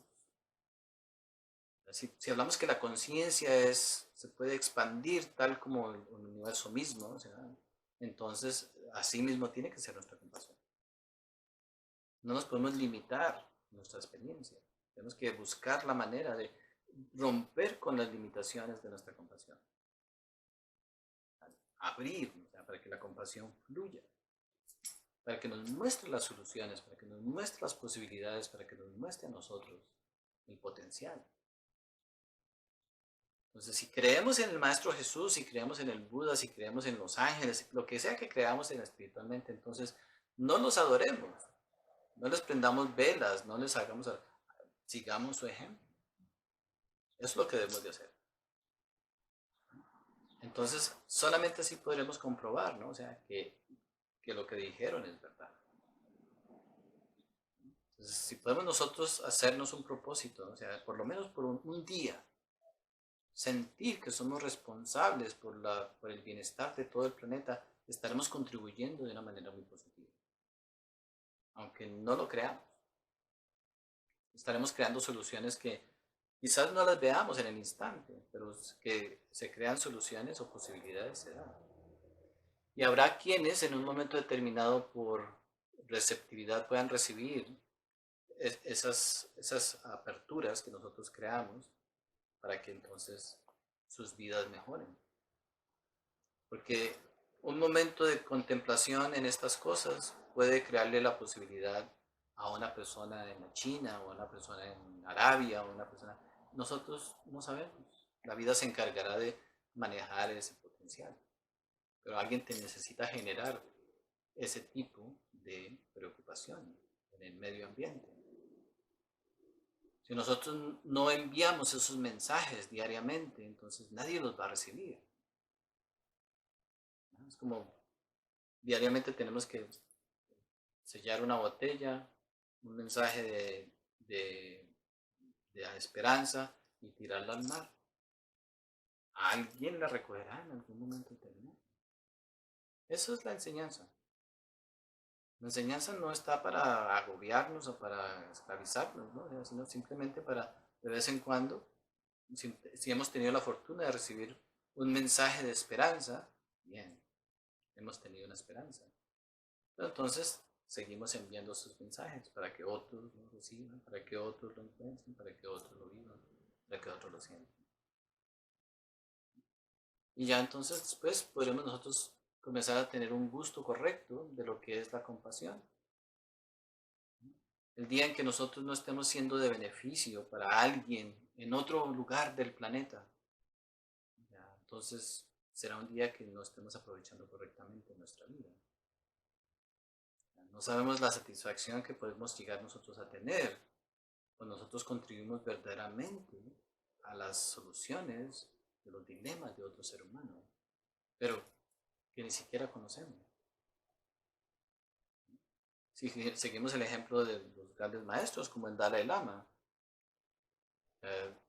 Si hablamos que la conciencia se puede expandir tal como el universo mismo, o sea, entonces así mismo tiene que ser nuestra compasión. No nos podemos limitar nuestra experiencia. Tenemos que buscar la manera de romper con las limitaciones de nuestra compasión. Abrir, o sea, para que la compasión fluya. Para que nos muestre las soluciones, para que nos muestre las posibilidades, para que nos muestre a nosotros el potencial. Entonces, si creemos en el Maestro Jesús, si creemos en el Buda, si creemos en los ángeles, lo que sea que creamos en espiritualmente, entonces no los adoremos, no les prendamos velas, no les hagamos, sigamos su ejemplo. Eso es lo que debemos de hacer. Entonces, solamente así podremos comprobar, ¿no? O sea, que lo que dijeron es verdad. Entonces, si podemos nosotros hacernos un propósito, ¿no? O sea, por lo menos por un día, sentir que somos responsables por el bienestar de todo el planeta, estaremos contribuyendo de una manera muy positiva. Aunque no lo creamos. Estaremos creando soluciones que quizás no las veamos en el instante, pero que se crean soluciones o posibilidades se dan. Y habrá quienes en un momento determinado por receptividad puedan recibir esas aperturas que nosotros creamos para que entonces sus vidas mejoren. Porque un momento de contemplación en estas cosas puede crearle la posibilidad a una persona en la China o a una persona en Arabia o una persona... Nosotros no sabemos. La vida se encargará de manejar ese potencial. Pero alguien te necesita generar ese tipo de preocupación en el medio ambiente. Si nosotros no enviamos esos mensajes diariamente, entonces nadie los va a recibir. Es como diariamente tenemos que sellar una botella, un mensaje de esperanza y tirarla al mar. alguien la recogerá en algún momento determinado. Eso es la enseñanza. La enseñanza no está para agobiarnos o para esclavizarnos, ¿no? Sino simplemente para, de vez en cuando, si hemos tenido la fortuna de recibir un mensaje de esperanza, bien, hemos tenido una esperanza. Pero entonces seguimos enviando sus mensajes para que otros lo reciban, para que otros lo encuentren, para que otros lo vivan, para que otros lo sientan. Y ya entonces después podremos nosotros comenzar a tener un gusto correcto de lo que es la compasión. El día en que nosotros no estemos siendo de beneficio para alguien en otro lugar del planeta, ya, entonces será un día que no estemos aprovechando correctamente nuestra vida. No sabemos la satisfacción que podemos llegar nosotros a tener cuando nosotros contribuimos verdaderamente a las soluciones de los dilemas de otro ser humano, pero que ni siquiera conocemos. Si seguimos el ejemplo de los grandes maestros como el Dalai Lama,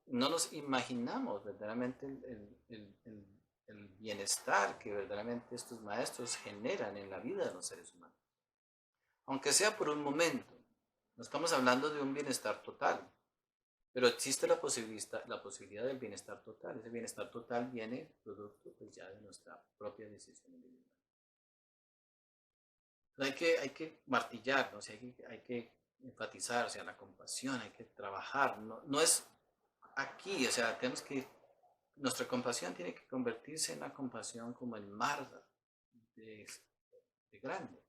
no nos imaginamos verdaderamente el bienestar que verdaderamente estos maestros generan en la vida de los seres humanos. Aunque sea por un momento, no estamos hablando de un bienestar total, pero existe la posibilidad del bienestar total. Ese bienestar total viene producto pues, ya de nuestra propia decisión individual. Hay que martillar, ¿no? O sea, hay que enfatizar, o sea, la compasión, hay que trabajar. No es aquí, o sea, nuestra compasión tiene que convertirse en una compasión como el mar de grande.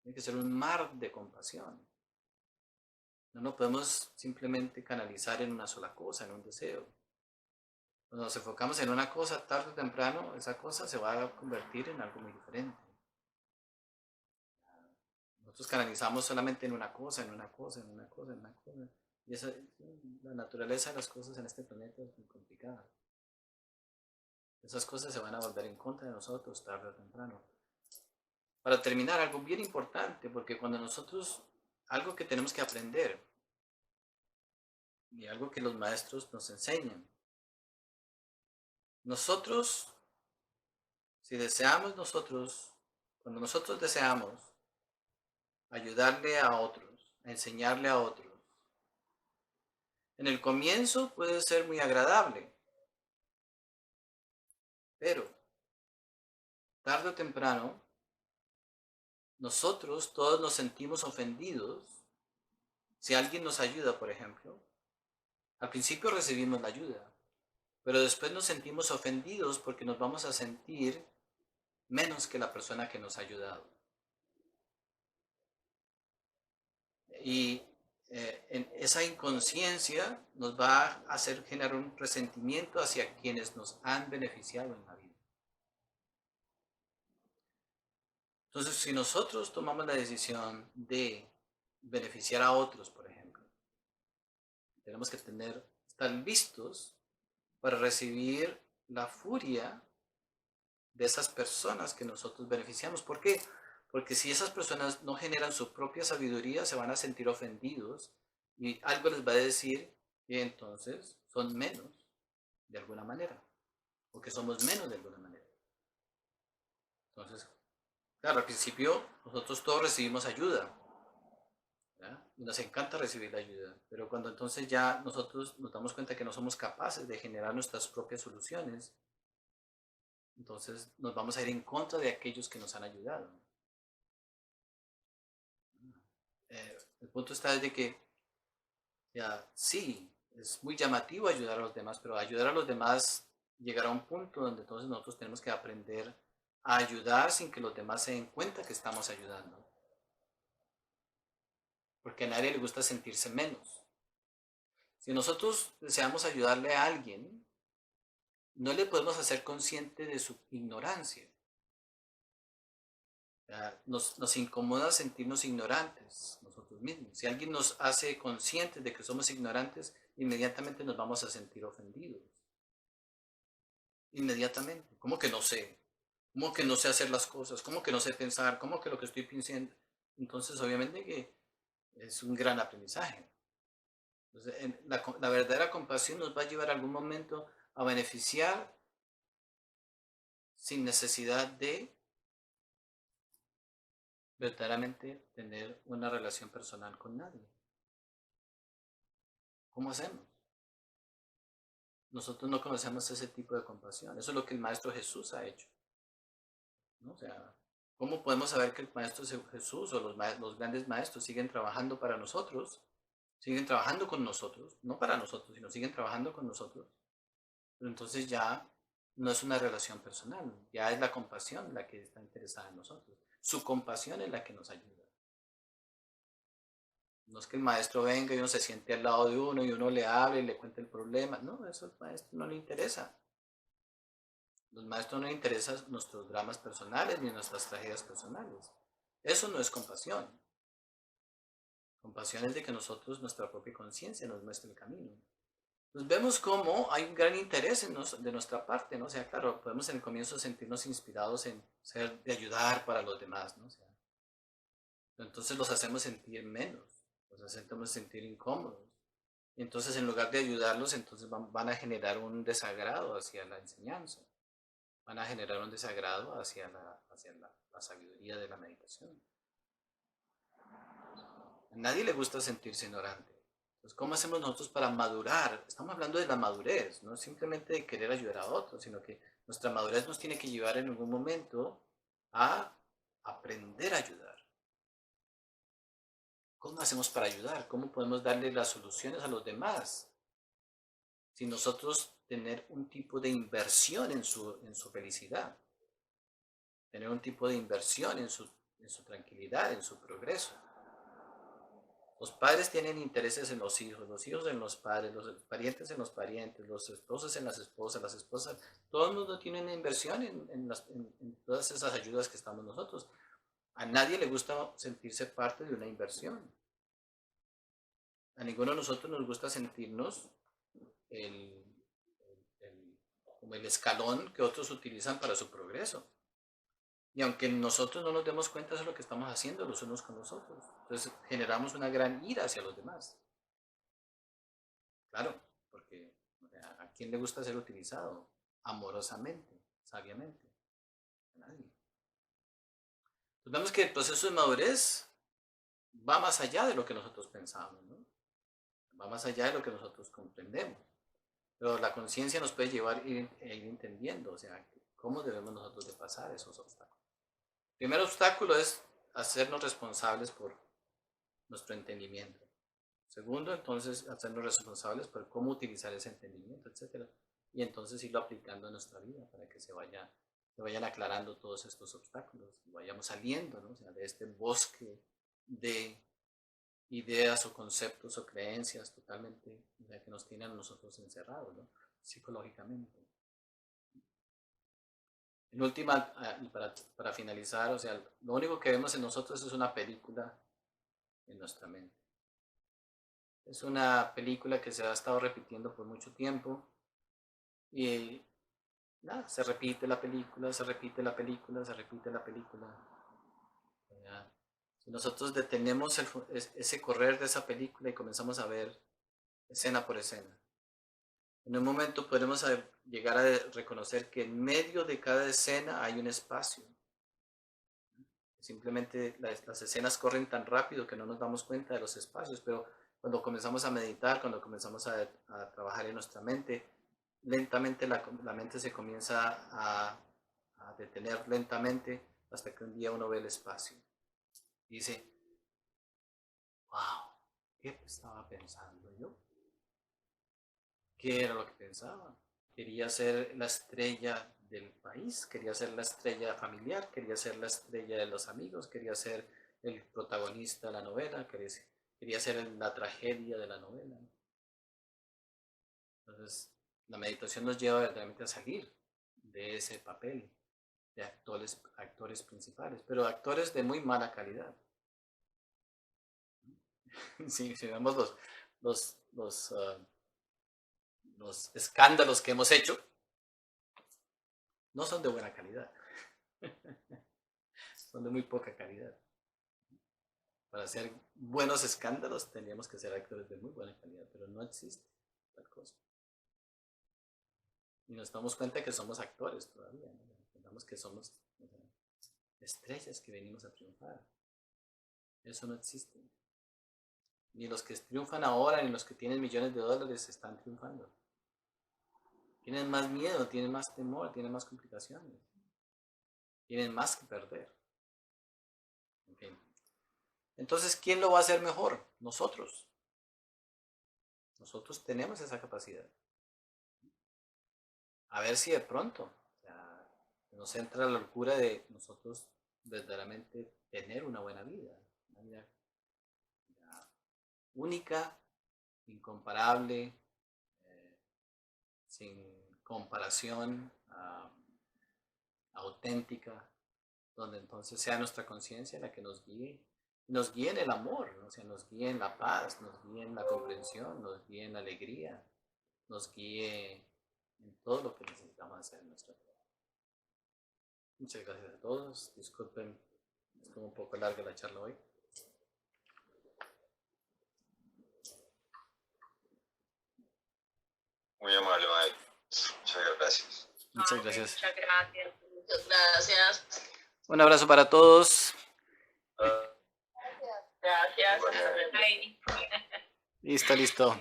Tiene que ser un mar de compasión. No lo podemos simplemente canalizar en una sola cosa, en un deseo. Cuando nos enfocamos en una cosa, tarde o temprano, esa cosa se va a convertir en algo muy diferente. Nosotros canalizamos solamente en una cosa, en una cosa, en una cosa, en una cosa. Y la naturaleza de las cosas en este planeta es muy complicada. Esas cosas se van a volver en contra de nosotros tarde o temprano. Para terminar, algo bien importante, porque cuando nosotros, algo que tenemos que aprender, y algo que los maestros nos enseñan, nosotros, si deseamos cuando nosotros deseamos ayudarle a otros, a enseñarle a otros, en el comienzo puede ser muy agradable, pero tarde o temprano, nosotros todos nos sentimos ofendidos. Si alguien nos ayuda, por ejemplo, al principio recibimos la ayuda, pero después nos sentimos ofendidos porque nos vamos a sentir menos que la persona que nos ha ayudado. Y en esa inconsciencia nos va a hacer generar un resentimiento hacia quienes nos han beneficiado en la vida. Entonces, si nosotros tomamos la decisión de beneficiar a otros, por ejemplo, tenemos que estar listos para recibir la furia de esas personas que nosotros beneficiamos. ¿Por qué? Porque si esas personas no generan su propia sabiduría, se van a sentir ofendidos y algo les va a decir que entonces son menos de alguna manera, o que somos menos de alguna manera. Entonces, claro, al principio nosotros todos recibimos ayuda, ¿ya? Y nos encanta recibir la ayuda, pero cuando entonces ya nosotros nos damos cuenta que no somos capaces de generar nuestras propias soluciones, entonces nos vamos a ir en contra de aquellos que nos han ayudado. El punto está de que, ya, sí, es muy llamativo ayudar a los demás, pero ayudar a los demás llegará a un punto donde entonces nosotros tenemos que aprender a ayudar sin que los demás se den cuenta que estamos ayudando. Porque a nadie le gusta sentirse menos. Si nosotros deseamos ayudarle a alguien, no le podemos hacer consciente de su ignorancia. Nos incomoda sentirnos ignorantes nosotros mismos. Si alguien nos hace conscientes de que somos ignorantes, inmediatamente nos vamos a sentir ofendidos. Inmediatamente. ¿Cómo que no sé? ¿Cómo que no sé hacer las cosas? ¿Cómo que no sé pensar? ¿Cómo que lo que estoy pensando? Entonces, obviamente que es un gran aprendizaje. Entonces, la verdadera compasión nos va a llevar a algún momento a beneficiar sin necesidad de verdaderamente tener una relación personal con nadie. ¿Cómo hacemos? Nosotros no conocemos ese tipo de compasión. Eso es lo que el Maestro Jesús ha hecho, ¿no? O sea, ¿cómo podemos saber que el Maestro Jesús o los grandes maestros siguen trabajando para nosotros? Siguen trabajando con nosotros, no para nosotros, sino siguen trabajando con nosotros. Pero entonces ya no es una relación personal, ya es la compasión la que está interesada en nosotros. Su compasión es la que nos ayuda. No es que el maestro venga y uno se siente al lado de uno y uno le hable y le cuente el problema. No, eso al maestro no le interesa. Los maestros no les interesan nuestros dramas personales ni nuestras tragedias personales. Eso no es compasión. Compasión es de que nosotros, nuestra propia conciencia, nos muestre el camino. Entonces vemos cómo hay un gran interés de nuestra parte, ¿no? O sea, claro, podemos en el comienzo sentirnos inspirados en ser de ayudar para los demás, ¿no? O sea, entonces los hacemos sentir menos, los hacemos sentir incómodos. Y entonces en lugar de ayudarlos, entonces van a generar un desagrado hacia la enseñanza, van a generar un desagrado hacia la sabiduría de la meditación. A nadie le gusta sentirse ignorante. Entonces, ¿cómo hacemos nosotros para madurar? Estamos hablando de la madurez, no simplemente de querer ayudar a otros, sino que nuestra madurez nos tiene que llevar en algún momento a aprender a ayudar. ¿Cómo hacemos para ayudar? ¿Cómo podemos darle las soluciones a los demás? Si nosotros tener un tipo de inversión en su felicidad, tener un tipo de inversión en su tranquilidad, en su progreso. Los padres tienen intereses en los hijos en los padres, los parientes en los parientes, los esposos en las esposas. Todo el mundo tiene una inversión en todas esas ayudas que estamos nosotros. A nadie le gusta sentirse parte de una inversión. A ninguno de nosotros nos gusta sentirnos como el escalón que otros utilizan para su progreso. Y aunque nosotros no nos demos cuenta, eso es lo que estamos haciendo los unos con los otros. Entonces generamos una gran ira hacia los demás. Claro, porque ¿a quién le gusta ser utilizado? Amorosamente, sabiamente. A nadie. Entonces vemos que el proceso de madurez va más allá de lo que nosotros pensamos, ¿no? Va más allá de lo que nosotros comprendemos. Pero la conciencia nos puede llevar a ir entendiendo, o sea, cómo debemos nosotros de pasar esos obstáculos. El primer obstáculo es hacernos responsables por nuestro entendimiento. Segundo, entonces, hacernos responsables por cómo utilizar ese entendimiento, etc. Y entonces irlo aplicando en nuestra vida para que se vayan aclarando todos estos obstáculos y vayamos saliendo, ¿no? O sea, de este bosque de ideas o conceptos o creencias totalmente, o sea, que nos tienen a nosotros encerrados, ¿no? Psicológicamente. En última, y para finalizar, o sea, lo único que vemos en nosotros es una película en nuestra mente. Es una película que se ha estado repitiendo por mucho tiempo y nada, se repite la película, se repite la película, se repite la película. ¿Ya? Si nosotros detenemos ese correr de esa película y comenzamos a ver escena por escena, en un momento podremos llegar a reconocer que en medio de cada escena hay un espacio. Simplemente las escenas corren tan rápido que no nos damos cuenta de los espacios, pero cuando comenzamos a meditar, cuando comenzamos a trabajar en nuestra mente, lentamente la mente se comienza a detener lentamente hasta que un día uno ve el espacio. Y dice, wow, ¿qué estaba pensando yo? ¿Qué era lo que pensaba? Quería ser la estrella del país, quería ser la estrella familiar, quería ser la estrella de los amigos, quería ser el protagonista de la novela, quería ser la tragedia de la novela. Entonces, la meditación nos lleva verdaderamente a salir de ese papel de actores principales, pero actores de muy mala calidad. Si vemos los escándalos que hemos hecho, no son de buena calidad, son de muy poca calidad. Para hacer buenos escándalos tendríamos que ser actores de muy buena calidad, pero no existe tal cosa. Y nos damos cuenta que somos actores todavía, ¿no? Recordemos que somos estrellas que venimos a triunfar. Eso no existe. Ni los que triunfan ahora, ni los que tienen millones de dólares están triunfando. Tienen más miedo, tienen más temor, tienen más complicaciones. Tienen más que perder. En fin. Entonces, ¿quién lo va a hacer mejor? Nosotros. Nosotros tenemos esa capacidad. A ver si de pronto nos entra la locura de nosotros verdaderamente tener una buena vida. Una vida única, incomparable, sin comparación, auténtica, donde entonces sea nuestra conciencia la que nos guíe en el amor, ¿no? O sea, nos guíe en la paz, nos guíe en la comprensión, nos guíe en la alegría, nos guíe en todo lo que necesitamos hacer en nuestra vida. Muchas gracias a todos. Disculpen, estuvo un poco larga la charla hoy. Muy amable, Mike. Muchas gracias. Muchas gracias. Muchas gracias. Muchas gracias. Un abrazo para todos. Gracias. Ay, Listo.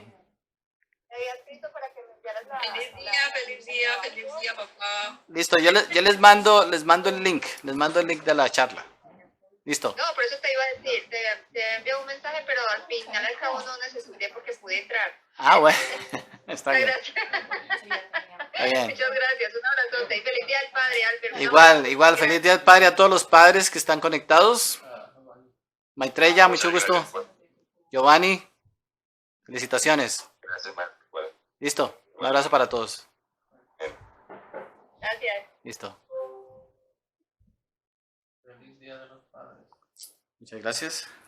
te había escrito para que me enviaras la... Feliz día, papá. Listo, yo les mando el link. Les mando el link de la charla. Listo. No, por eso te iba a decir, te envié un mensaje, pero al final al cabo no necesité porque pude entrar. Ah, bueno. Está Muchas bien. gracias. Está bien. Muchas gracias, un abrazote y feliz día al padre, Albert. Igual, feliz día al padre a todos los padres que están conectados. Maitreya, mucho gusto. Giovanni, felicitaciones. Gracias, Mike. Bueno, Listo, un abrazo para todos. Gracias. Listo. Feliz Día de los Padres. Muchas gracias.